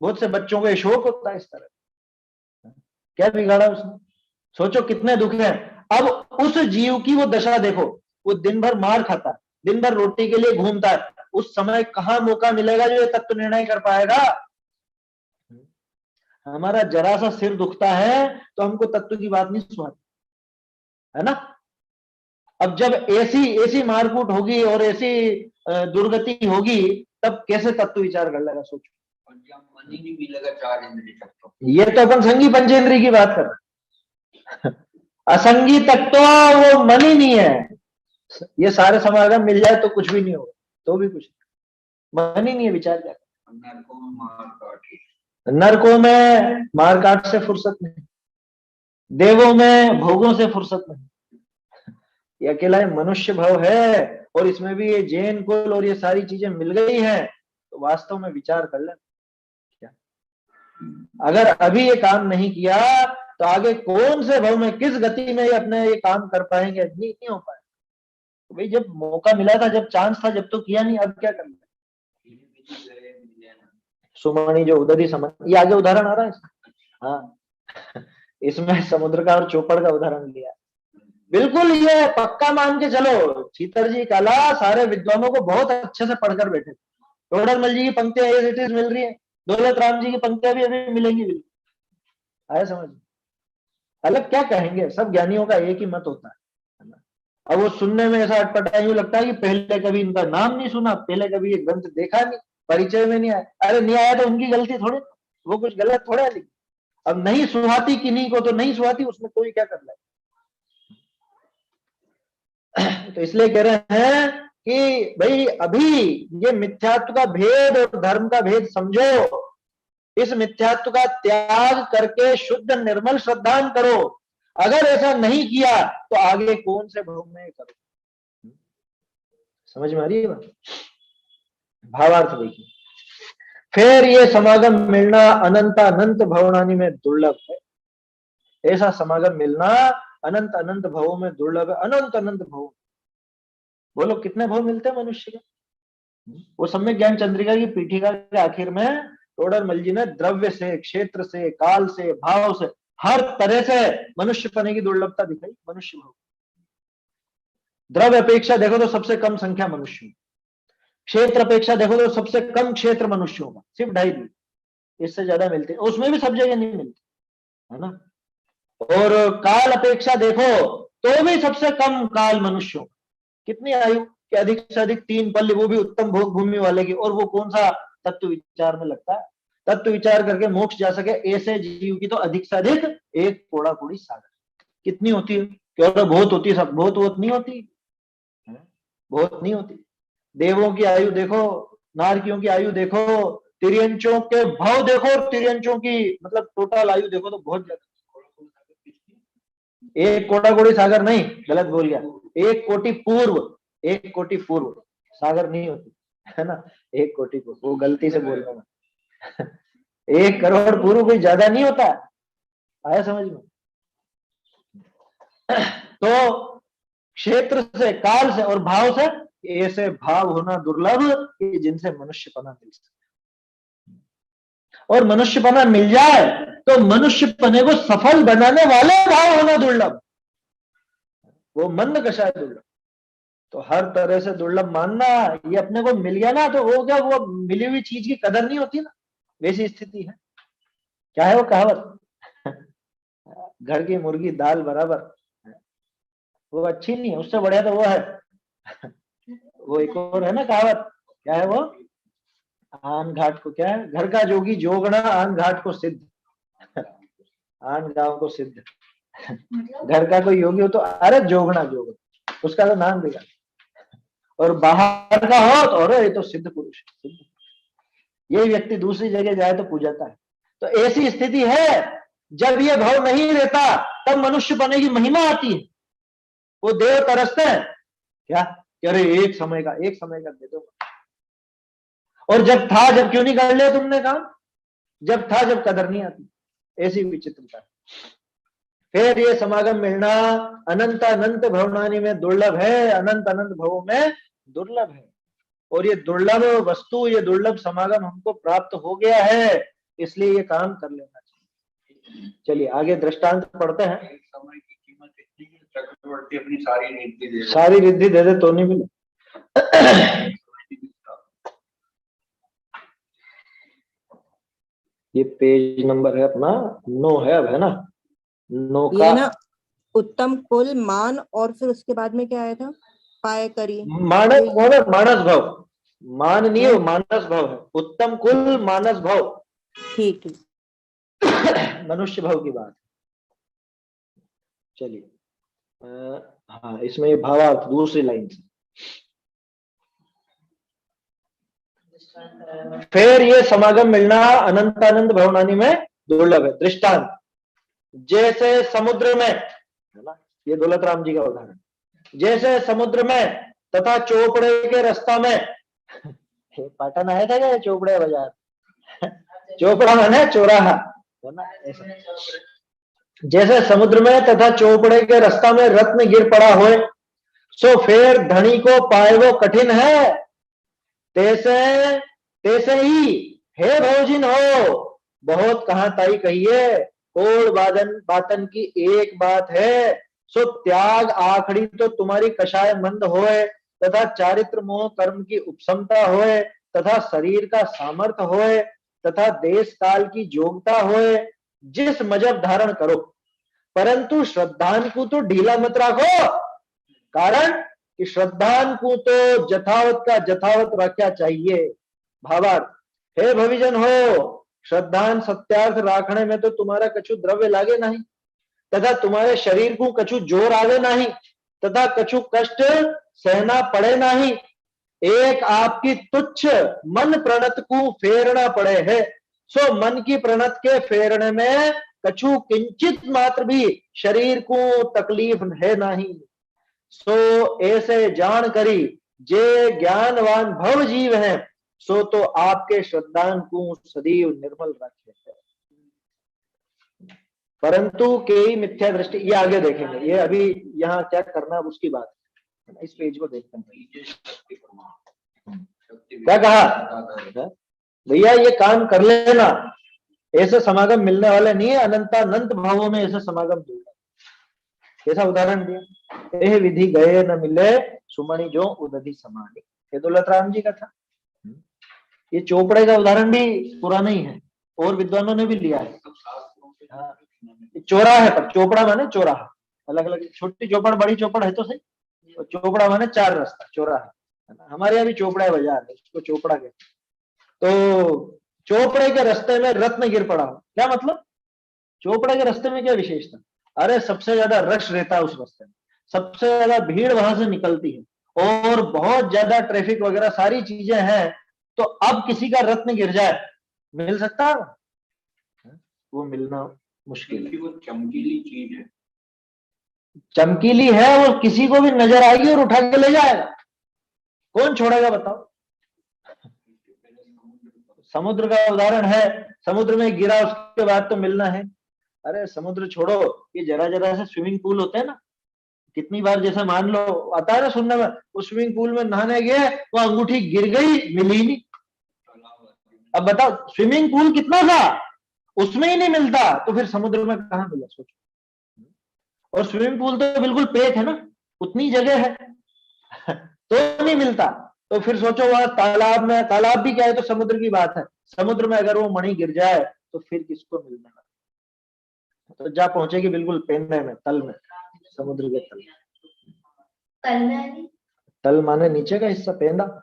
बहुत से बच्चों को शौक होता है इस तरह, क्या बिगाड़ा उसने। सोचो कितने दुख है। अब उस जीव की वो दशा देखो, वो दिन भर मार खाता है, दिन भर रोटी के लिए घूमता है, उस समय कहाँ मौका मिलेगा जो ये तत्व निर्णय कर पाएगा। हमारा जरा सा सिर दुखता है तो हमको तत्व की बात नहीं सुनाती, है ना। अब जब ऐसी मारकूट होगी और ऐसी दुर्गति होगी, तब कैसे तत्व विचार कर लेगा, सोचो। मन ही नहीं मिलेगा चार इंद्रिय तत्व। ये तो अपन संगी पंचेंद्रिय की बात कर रहे हैं, असंगी तत्व वो मन ही नहीं है। ये सारे समागम मिल जाए तो कुछ भी नहीं होगा, तो भी कुछ मन ही नहीं है, विचार क्या। नरकों में मारकाट से फुर्सत नहीं, देवों में भोगों से फुर्सत नहीं, ये अकेला मनुष्य भाव है। और इसमें भी ये जैन कुल और ये सारी चीजें मिल गई हैं, तो वास्तव में विचार कर लें क्या। अगर अभी ये काम नहीं किया तो आगे कौन से भाव में, किस गति में ये अपने ये काम कर पाएंगे, नहीं हो पाए। तो भाई जब मौका मिला था, जब चांस था, जब तो किया नहीं, अब क्या करना। सुमणि जो उदरी समन, ये आगे उदाहरण आ रहा है। हाँ, इसमें समुद्र का और चौपड़ का उदाहरण लिया। बिल्कुल ये पक्का मान के चलो, सीतर जी कला सारे विद्वानों को बहुत अच्छे से पढ़कर बैठे, टोडरमल जी की पंक्तियां एज इट इज मिल रही है, दौलत राम जी की पंक्तियां भी अभी मिलेंगी बिल्कुल। आया समझ? अलग क्या कहेंगे, सब ज्ञानियों का एक ही मत होता है ना। अब वो सुनने में ऐसा अटपटा यूं लगता है कि पहले कभी इनका नाम नहीं सुना, पहले कभी ये ग्रंथ देखा नहीं, परिचय में नहीं आया। अरे नहीं आया तो उनकी गलती थोड़ी, वो कुछ गलत थोड़ा लिखी। अब नहीं सुहाती किन्हीं को तो नहीं सुहाती, उसमें कोई क्या कर ले। तो इसलिए कह रहे हैं कि भाई अभी ये मिथ्यात्व का भेद और धर्म का भेद समझो, इस मिथ्यात्व का त्याग करके शुद्ध निर्मल श्रद्धान करो। अगर ऐसा नहीं किया तो आगे कौन से भव में करो। समझ में आ रही है बात? भावार्थ देखिए, फिर ये समागम मिलना अनंत अनंत भवनानी में दुर्लभ है। ऐसा समागम मिलना अनंत अनंत भवों में दुर्लभ है। अनंत अनंत भव, बोलो कितने भव मिलते हैं मनुष्य के? वो सम्यक ज्ञान चंद्रिका की पीठिका के आखिर में टोडरमल जी ने द्रव्य से, क्षेत्र से, काल से, भाव से, हर तरह से मनुष्य पने की दुर्लभता दिखाई। मनुष्य भव, द्रव्य अपेक्षा देखो तो सबसे कम संख्या मनुष्य, क्षेत्र अपेक्षा देखो तो सबसे कम क्षेत्र मनुष्यों का, सिर्फ 2.5, इससे ज्यादा मिलते हैं, उसमें भी सब जगह नहीं मिलते, है ना। और काल अपेक्षा देखो तो भी सबसे कम काल मनुष्यों, कितनी आयु कि अधिक से अधिक 3 पल्ल, वो भी उत्तम भोग भूमि वाले की। और वो कौन सा तत्व विचार में लगता है? तत्व विचार करके मोक्ष जा सके ऐसे जीव की तो अधिक से अधिक 1 कोड़ा कोड़ी सागर। कितनी होती है? क्यों बहुत होती है, सब बहुत नहीं होती, बहुत नहीं होती। देवों की आयु देखो, नारकियों की आयु देखो, तिर्यंचों के भाव देखो, तिर्यंचों की मतलब टोटल आयु देखो तो बहुत ज्यादा। 1 कोड़ा कोड़ी सागर नहीं, गलत बोल गया, 1 कोटि पूर्व, 1 कोटि पूर्व सागर नहीं होती, है ना। 1 कोटि पूर्व, वो गलती से बोल रहा मैं। 1 करोड़ पूर्व कोई ज्यादा नहीं होता। आया समझ में? तो क्षेत्र से, काल से और भाव से, ऐसे भाव होना दुर्लभ कि जिनसे मनुष्यपना मिल सके। और मनुष्यपना मिल जाए तो मनुष्यपने को सफल बनाने वाले भाव होना दुर्लभ, वो मंद कषाय दुर्लभ। तो हर तरह से दुर्लभ मानना, ये अपने को मिल गया ना तो वो क्या, वो मिली हुई चीज की कदर नहीं होती ना, वैसी स्थिति है। क्या है वो कहावत, घर की मुर्गी दाल बराबर, वो अच्छी नहीं है, उससे बढ़िया तो वो है। वो एक और है ना कहावत, क्या है वो, आन घाट को, क्या है, घर का जोगी जोगना आन घाट को सिद्ध, आन गांव को सिद्ध। घर का कोई योगी हो तो अरे जोगना, जोगना उसका तो नाम देगा, और बाहर का हो तो अरे ये तो सिद्ध पुरुष, सिद्ध। यही व्यक्ति दूसरी जगह जाए तो पूजाता है। तो ऐसी स्थिति है, जब ये भाव नहीं रहता तब मनुष्य बने की महिमा आती है। वो देव तरसते हैं क्या, अरे एक समय का दे दो। और जब था, जब क्यों नहीं कर लिया तुमने काम? जब था, जब कदर नहीं आती। ऐसी विचित्रता। फिर ये समागम मिलना अनंत अनंत भवनानी में दुर्लभ है, अनंत अनंत भवों में दुर्लभ है। और ये दुर्लभ वस्तु, ये दुर्लभ समागम हमको प्राप्त हो गया है, इसलिए ये काम कर लेना चाहिए। चलिए आगे दृष्टांत पढ़ते हैं। समय की कीमत इतनी है, चक्रवर्ती अपनी सारी रिद्धि दे दे तो नहीं मिले। ये पेज नंबर है अपना 9 है अब, है ना, 9 का। ये ना उत्तम कुल मान, और फिर उसके बाद में क्या आया था, पाए करी मानस भव, मान नहीं है, मानस भव है। उत्तम कुल मानस भव, ठीक है। मनुष्य भव की बात। चलिए हाँ, इसमें ये भावार्थ दूसरी लाइन से। फिर ये समागम मिलना अनंत अनंत भवनानी में दुर्लभ है। दृष्टांत, जैसे समुद्र में, है ना, ये दौलत राम जी का उदाहरण, जैसे समुद्र में तथा चोपड़े के रास्ता में, पाटन आया था क्या चोपड़े बाजार? चोपड़ा माने चौराहा, है ना, ऐसा। जैसे समुद्र में तथा चोपड़े के रास्ता में रत्न गिर पड़ा हो, सो फिर धनी को पाए वो कठिन है, तैसे ही हे भोजिन हो, बहुत कहां ताई कहिए, कोड़ बातन की एक बात है, सो त्याग आखड़ी तो तुम्हारी कषाय मंद होए, तथा चारित्र मोह कर्म की उपसमता होए, तथा शरीर का सामर्थ्य होए तथा देश काल की योग्यता होए, जिस मजहब धारण करो, परंतु श्रद्धान को तो ढीला मत राखो। कारण कि श्रद्धान को तो जथावत का जथावत रखना चाहिए। भावार्थ, हे भविजन हो, श्रद्धान सत्यार्थ राखने में तो तुम्हारा कछु द्रव्य लागे नहीं, तथा तुम्हारे शरीर को कछु जोर आवे नहीं, तथा कछु कष्ट सहना पड़े नहीं। एक आपकी तुच्छ मन प्रणत को फेरना पड़े है। सो मन की प्रणत के फेरने में कछु किंचित मात्र भी शरीर को तकलीफ है नहीं। सो ऐसे जान करी जे ज्ञानवान भव जीव है, सो तो आपके श्रद्धान को सदैव निर्मल रखे है। परंतु कई मिथ्या दृष्टि, ये आगे देखेंगे, ये अभी यहाँ क्या करना उसकी बात है। इस पेज को देखते हैं क्या कहा भैया, ये काम कर लेना, ऐसे समागम मिलने वाले नहीं है, अनंतानंत भावों में ऐसे समागम दूंगा। ऐसा उदाहरण दिया, यह विधि गए न मिले सुमणि जो उदधि समानी, ये दौलत राम जी का था। ये चोपड़े का उदाहरण भी पुराना ही है और विद्वानों ने भी लिया है। चौराहा है, पर चोपड़ा माने चौराहा, अलग अलग, छोटी चौपड़ बड़ी चौपड़ है तो सही, और चोपड़ा माने चार रास्ता, चौराहा है ना। हमारे यहाँ भी चोपड़ा बाजार है, उसको चोपड़ा कहते। तो चोपड़े के रास्ते में रत्न गिर पड़ा हो, क्या मतलब? चोपड़े के रास्ते में क्या विशेषता? अरे सबसे ज्यादा रश रहता है उस रास्ते में, सबसे ज्यादा भीड़ वहां से निकलती है और बहुत ज्यादा ट्रैफिक वगैरह सारी चीजें हैं। तो अब किसी का रत्न गिर जाए, मिल सकता है? वो मिलना मुश्किल है। वो चमकीली चीज है, चमकीली है, वो किसी को भी नजर आएगी और उठा के ले जाएगा, कौन छोड़ेगा बताओ? समुद्र का उदाहरण है, समुद्र में गिरा उसके बाद तो मिलना है। अरे समुद्र छोड़ो, ये जरा जरा से स्विमिंग पूल होते हैं ना, कितनी बार जैसे मान लो आता है ना सुनने में, उस स्विमिंग पूल में नहाने गए, वो अंगूठी गिर गई, मिली नहीं। अब बताओ स्विमिंग पूल कितना था, उसमें ही नहीं मिलता, तो फिर समुद्र में कहां मिला सोचो। और स्विमिंग पूल तो बिल्कुल पैक है ना, उतनी जगह है तो नहीं मिलता। तो फिर सोचो वहां तालाब में, तालाब भी क्या है तो समुद्र की बात है, समुद्र में अगर वो मणि गिर जाए तो फिर किसको मिलने वाला? तो जा पहुंचेगी बिल्कुल पेंडे में, तल में, समुद्र के तल। तल माने नीचे का हिस्सा, पेंदा।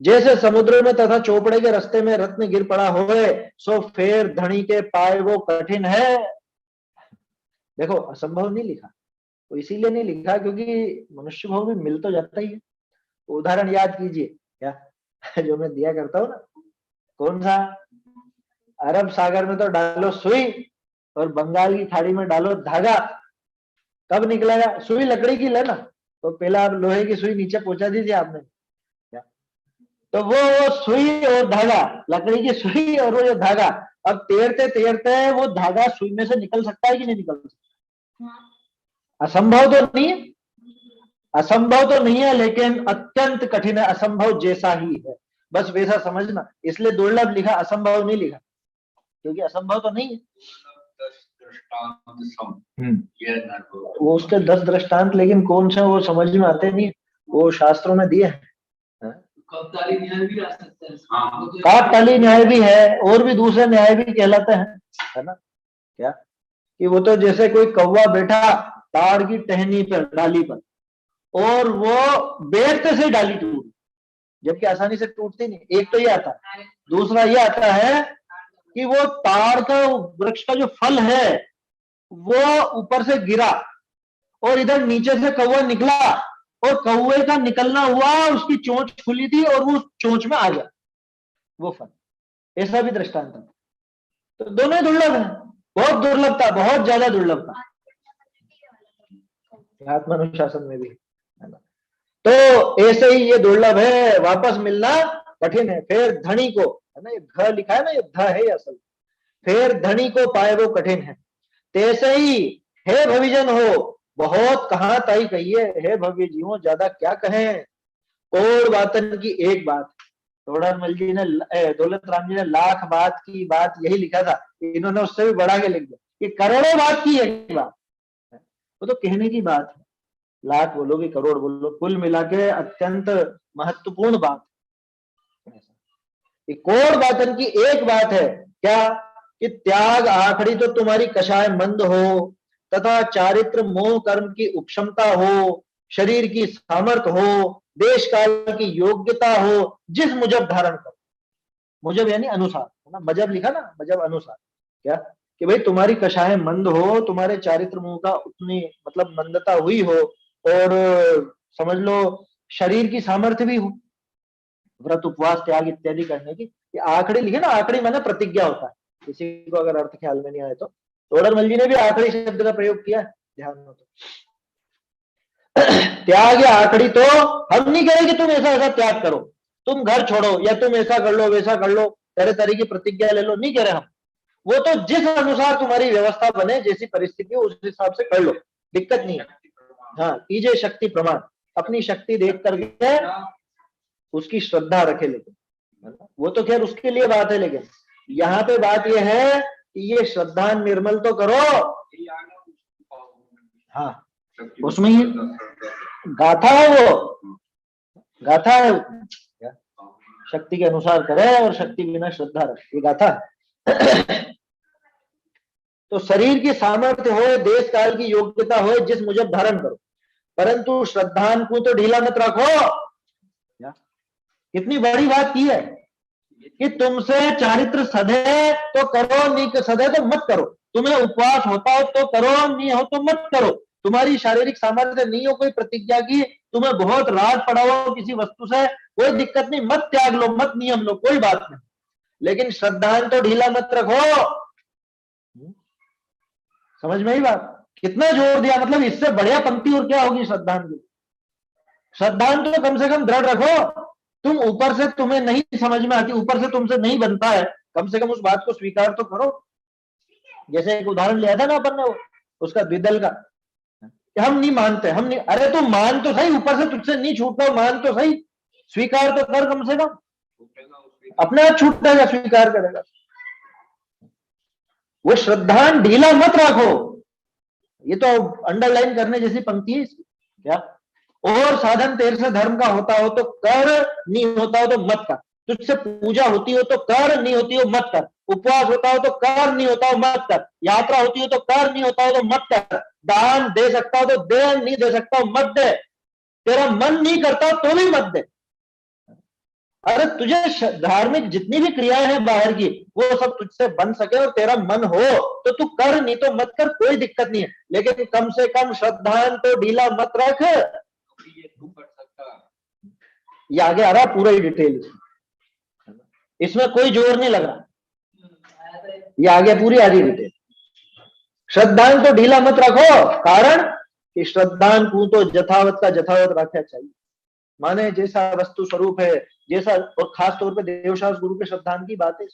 जैसे समुद्र में तथा चोपड़े के रास्ते में रत्न गिर पड़ा होए, सो फेर धनी के पाए वो कठिन है। देखो असंभव नहीं लिखा, तो इसीलिए नहीं लिखा क्योंकि मनुष्य भाव में मिल तो जाता ही है। उदाहरण याद कीजिए क्या जो मैं दिया करता हूँ ना, कौन सा? अरब सागर में तो डालो सुई और बंगाल की खाड़ी में डालो धागा, कब निकलेगा? सुई लकड़ी की लेना, तो पहला आप लोहे की सुई नीचे पहुंचा दीजिए आपने, तो वो सुई और धागा, लकड़ी की सुई और वो जो धागा, अब तैरते तैरते वो धागा सुई में से निकल सकता है कि नहीं निकल सकता? असंभव तो नहीं है, असंभव तो नहीं है, लेकिन अत्यंत कठिन है, असंभव जैसा ही है, बस वैसा समझना। इसलिए दुर्लभ लिखा, असंभव नहीं लिखा, क्योंकि असंभव तो नहीं है। वो उसके 10 दृष्टांत, लेकिन कौन से वो समझ में आते नहीं, वो शास्त्रों में दिए हैं। काकताली न्याय भी आ सकता है, काकताली न्याय भी है और भी दूसरे न्याय भी कहलाते हैं, है ना। क्या कि वो तो जैसे कोई कौवा बैठा ताड़ की टहनी पर, डाली पर, और वो बैठते से डाली टूट, जबकि आसानी से टूटती नहीं। एक तो ये आता है, दूसरा ये आता है कि वो ताड़ का वृक्ष का जो फल है वो ऊपर से गिरा और इधर नीचे से कौवा निकला, और कौवे का निकलना हुआ, उसकी चोंच खुली थी और वो चोंच में आ गया वो फल। ऐसा भी दृष्टांत है। तो दोनों ही दुर्लभ है, बहुत दुर्लभ था, बहुत ज्यादा दुर्लभ था, आत्मानुशासन में भी, है ना। तो ऐसे ही ये दुर्लभ है, वापस मिलना कठिन है। फिर धनी को, है ना, ये ध लिखा है ना, ये ध है असल, फिर धनी को पाए वो कठिन है। तैसे ही हे भविजन हो, बहुत कहा ताई कहिए, हे भव्य जीवों ज्यादा क्या कहें। और बातन की एक बात, तोड़ामल जी ने, दौलत राम जी ने लाख बात की बात यही लिखा था, इन्होंने उससे भी बढ़ा के लिख दिया कि करोड़ों बात की एक बात, वो तो कहने की बात है, लाख बोलो कि करोड़ बोलो, कुल मिला के अत्यंत महत्वपूर्ण बात। कोण बातन की एक बात है क्या कि त्याग आखड़ी तो तुम्हारी कषाय मंद हो तथा चारित्र मोह कर्म की उपक्षमता हो, शरीर की सामर्थ्य हो, देश काल की योग्यता हो, जिस मुजब धारण करो। मुजब यानी अनुसार, है ना, मजब लिखा ना, मजब अनुसार, क्या कि भाई तुम्हारी कषाय मंद हो, तुम्हारे चारित्र मोह का उतनी मतलब मंदता हुई हो, और समझ लो शरीर की सामर्थ्य भी हो, व्रत उपवास त्याग इत्यादि करने की। ये आखड़ी लिखे ना, आखड़ी माने प्रतिज्ञा होता है, किसी को अगर अर्थ ख्याल में नहीं आए तो तोडरमल जी ने भी आखड़ी शब्द का प्रयोग किया, ध्यान हो तो। त्याग या आखड़ी तो हम नहीं कहें कि तुम ऐसा ऐसा त्याग करो, तुम घर छोड़ो, या तुम ऐसा कर लो वैसा कर लो, तरह तरह की प्रतिज्ञा ले लो, नहीं कह रहे हम। वो तो जिस अनुसार तुम्हारी व्यवस्था बने, जैसी परिस्थिति हो उस हिसाब से कर लो, दिक्कत नहीं है। हाँ, कीजिए शक्ति प्रमाण, अपनी शक्ति देख करके उसकी श्रद्धा रखे, लेकिन वो तो खैर उसके लिए बात है, लेकिन यहाँ पे बात यह है कि ये श्रद्धा निर्मल तो करो। हाँ, उसमें ही गाथा है, वो गाथा है, शक्ति के अनुसार करे और शक्ति बिना श्रद्धा रखे, ये गाथा है। तो शरीर की सामर्थ्य हो, देश काल की योग्यता हो, जिस मुजब धारण करो, परंतु श्रद्धान को तो ढीला मत रखो। कितनी बड़ी बात की है कि तुमसे चारित्र सधे तो करो, नहीं सधे तो मत करो। तुम्हें उपवास होता हो तो करो, नहीं हो तो मत करो। तुम्हारी शारीरिक सामर्थ्य नहीं हो कोई प्रतिज्ञा की, तुम्हें बहुत राज पड़ा हो किसी वस्तु से, कोई दिक्कत नहीं, मत त्याग लो, मत नियम लो, कोई बात नहीं, लेकिन श्रद्धान तो ढीला मत रखो। समझ में ही बात, कितना जोर दिया, मतलब इससे बढ़िया पंक्ति और क्या होगी श्रद्धान की। श्रद्धान तो कम से कम दृढ़ रखो। तुम ऊपर से तुम्हें नहीं समझ में आती, ऊपर से तुमसे नहीं बनता है, कम से कम उस बात को स्वीकार तो करो। जैसे एक उदाहरण लिया था ना अपन ने, उसका द्विदल का, हम नहीं मानते, हम नहीं, अरे तुम मान तो सही, ऊपर से तुझसे नहीं छूटता, मान तो सही, स्वीकार तो कर कम से कम, अपने आप छूटेगा, स्वीकार करेगा। वो श्रद्धान ढीला मत रखो, ये तो अंडरलाइन करने जैसी पंक्ति है क्या। और साधन तेरे से धर्म का होता हो तो कर, नहीं होता हो तो मत कर। तुझसे पूजा होती हो तो कर, नहीं होती हो मत कर। उपवास होता हो तो कर, नहीं होता हो मत कर। यात्रा होती हो तो कर, नहीं होता हो तो मत कर। दान दे सकता हो तो दे, नहीं दे सकता हो मत दे। तेरा मन नहीं करता तो भी मत दे। अरे तुझे धार्मिक जितनी भी क्रियाएं हैं बाहर की, वो सब तुझसे बन सके और तेरा मन हो तो तू कर, नहीं तो मत कर, कोई दिक्कत नहीं है, लेकिन कम से कम श्रद्धान तो ढीला मत रख। ये आगे आ रहा पूरा ही डिटेल, इसमें कोई जोर नहीं लग रहा, ये आगे पूरी आ रही डिटेल। श्रद्धान तो ढीला मत रखो, कारण कि श्रद्धान को तो यथावत का यथावत रखना चाहिए, माने जैसा वस्तु स्वरूप है, जैसा, और खास तौर पे देवशास्त्र गुरु के श्रद्धान की बात है।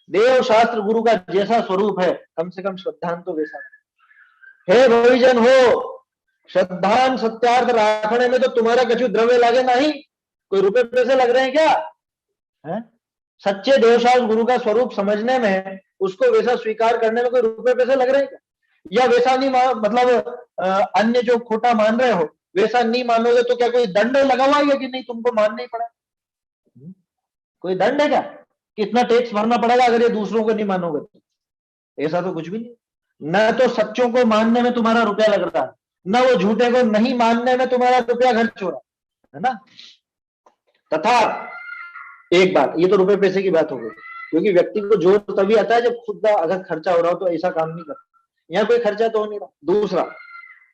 देवशास्त्र गुरु का जैसा स्वरूप है, कम से कम श्रद्धान तो वैसा है। भविजन हो, श्रद्धान सत्यार्थ राखने में तो तुम्हारा कछु द्रव्य लगे नहीं, कोई रुपए पैसे लग रहे हैं क्या है? सच्चे देवशास्त्र गुरु का स्वरूप समझने में, उसको वैसा स्वीकार करने में कोई रुपए पैसे लग रहे हैं क्या? या वैसा नहीं मतलब अन्य जो खोटा मान रहे हो वैसा नहीं मानोगे तो क्या कोई दंड लगा हुआ है कि नहीं, तुमको मानना ही पड़ा? कोई दंड है क्या? कितना टैक्स भरना पड़ेगा अगर ये दूसरों को नहीं मानोगे तो? ऐसा तो कुछ भी नहीं। न तो सच्चों को मानने में तुम्हारा रुपया लग रहा है, न वो झूठे को नहीं मानने में तुम्हारा रुपया खर्च हो रहा है ना। तथा एक बात, ये तो रुपए पैसे की बात हो गई, क्योंकि व्यक्ति को जोर तभी आता है जब खुद का अगर खर्चा हो रहा हो, तो ऐसा काम नहीं करता, यहाँ कोई खर्चा तो हो नहीं रहा। दूसरा,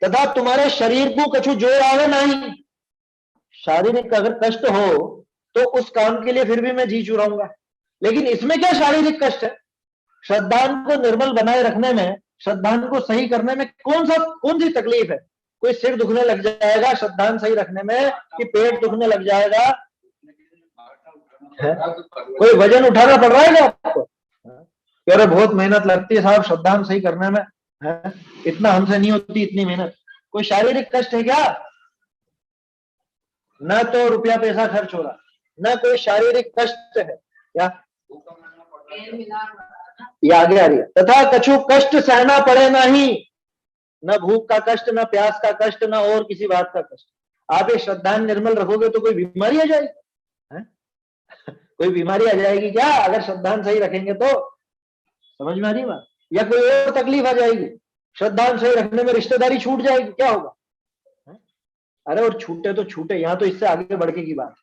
तथा तुम्हारे शरीर को कछु जोर आवे नहीं। शारीरिक अगर कष्ट हो तो उस काम के लिए फिर भी मैं जी चुराऊंगा, लेकिन इसमें क्या शारीरिक कष्ट है? श्रद्धान को निर्मल बनाए रखने में, श्रद्धान को सही करने में कौन सी तकलीफ है? कोई सिर दुखने लग जाएगा श्रद्धान सही रखने में, कि पेट दुखने लग जाएगा, कोई वजन उठाना पड़ रहा है क्या आपको? अरे बहुत मेहनत लगती है साहब श्रद्धान सही करने में, है इतना हमसे नहीं होती इतनी मेहनत। कोई शारीरिक कष्ट है क्या? न तो रुपया पैसा खर्च हो रहा, न कोई शारीरिक कष्ट है क्या? ये आगे आ रही है, तथा कछु कष्ट सहना पड़े नहीं, न भूख का कष्ट, न प्यास का कष्ट, न और किसी बात का कष्ट। आप ये श्रद्धान निर्मल रखोगे तो कोई बीमारी आ जाएगी, कोई बीमारी आ जाएगी क्या अगर श्रद्धान सही रखेंगे तो? समझ में आ रही बात? या कोई और तकलीफ आ जाएगी? श्रद्धान सही रखने में रिश्तेदारी छूट जाएगी, क्या होगा? अरे और छूटे तो छूटे, यहाँ तो इससे आगे बढ़ के की बात।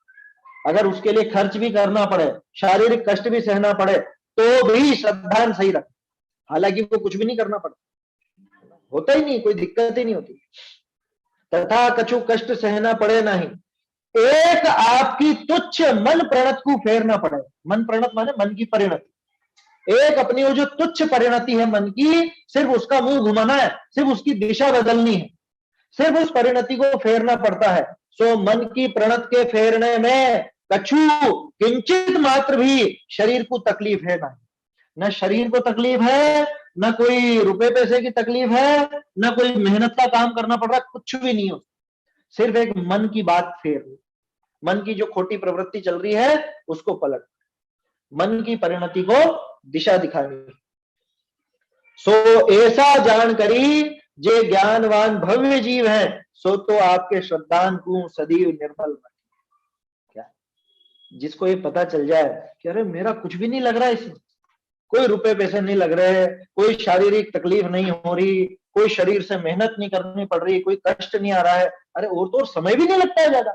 अगर उसके लिए खर्च भी करना पड़े, शारीरिक कष्ट भी सहना पड़े, तो भी श्रद्धान सही रख। हालांकि वो कुछ भी नहीं करना पड़ता, होता ही नहीं, कोई दिक्कत ही नहीं होती। तथा कछु कष्ट सहना पड़े नहीं, एक आपकी तुच्छ मन प्रणत को फेरना पड़े। मन प्रणत माने मन की परिणति। एक अपनी वो जो तुच्छ परिणति है मन की, सिर्फ उसका मुंह घुमाना है, सिर्फ उसकी दिशा बदलनी है, सिर्फ उस परिणति को फेरना पड़ता है। सो मन की प्रणत के फेरने में कछु किंचित मात्र भी शरीर को तकलीफ है ना, न शरीर को तकलीफ है, न कोई रुपए पैसे की तकलीफ है, न कोई मेहनत का काम करना पड़ रहा, कुछ भी नहीं हो। सिर्फ एक मन की बात फेर, मन की जो खोटी प्रवृत्ति चल रही है उसको पलट, मन की परिणति को दिशा दिखानी। सो ऐसा जानकरी जे ज्ञानवान भव्य जीव है, सो तो आपके श्रद्धान को सदैव निर्मल रखे। क्या जिसको ये पता चल जाए कि अरे मेरा कुछ भी नहीं लग रहा है, इसमें कोई रुपए पैसे नहीं लग रहे, कोई शारीरिक तकलीफ नहीं हो रही, कोई शरीर से मेहनत नहीं करनी पड़ रही, कोई कष्ट नहीं आ रहा है, अरे और तो और समय भी नहीं लगता है ज्यादा,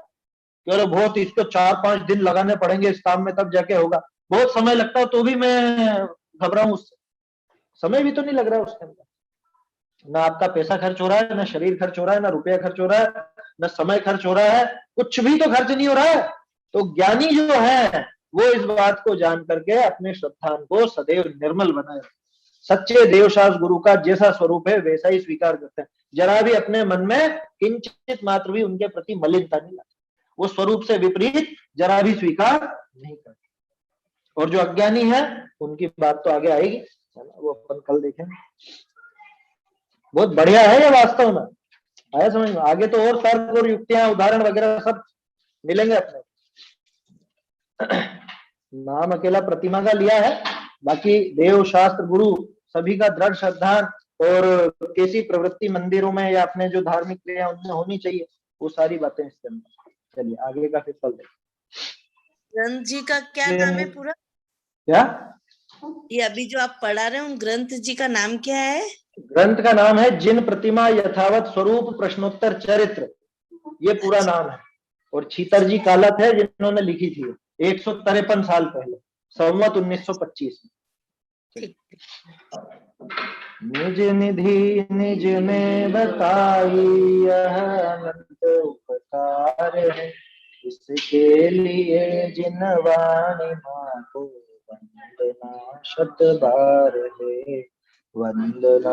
अरे बहुत इसको 4-5 दिन लगाने पड़ेंगे इस काम में तब जाके होगा, बहुत समय लगता है तो भी मैं घबराऊं उससे। समय भी तो नहीं लग रहा है उसके अंदर, ना आपका पैसा खर्च हो रहा है, ना शरीर खर्च हो रहा है, ना रुपया खर्च हो रहा है, ना समय खर्च हो रहा है, कुछ भी तो खर्च नहीं हो रहा है। तो ज्ञानी जो है वो इस बात को जान करके अपने श्रद्धान को सदैव निर्मल बनाए, सच्चे देवशास्त्र गुरु का जैसा स्वरूप है वैसा ही स्वीकार करते हैं, जरा भी अपने मन में किंचित मात्र भी उनके प्रति मलिनता नहीं लाते, वो स्वरूप से विपरीत जरा भी स्वीकार नहीं करते। और जो अज्ञानी है उनकी बात तो आगे आएगी, वो अपन कल देखेंगे। बहुत बढ़िया है ये वास्तव में, आया समझ में? आगे तो और तर्क और युक्तियां उदाहरण वगैरह सब मिलेंगे अपने। नाम अकेला प्रतिमा का लिया है, बाकी देव शास्त्र गुरु सभी का दृढ़ श्रद्धान और कैसी प्रवृत्ति मंदिरों में या अपने जो धार्मिक क्रिया उनमें होनी चाहिए, वो सारी बातें इसके अंदर। चलिए आगे का फिर कल देखें। ग्रंथ जी का क्या नाम है पूरा? क्या ये अभी जो आप पढ़ा रहे हैं उन ग्रंथ जी का नाम क्या है? ग्रंथ का नाम है जिन प्रतिमा यथावत स्वरूप प्रश्नोत्तर चरित्र, ये पूरा नाम है। और छीतर जी कालत है जिन्होंने लिखी थी 153 साल पहले, संवत 1925 में। निज निधि निज में बताई यह अनंत उपकार है, इसके लिए जिन वाणी माँ को वंदना शत बार है, वंदना।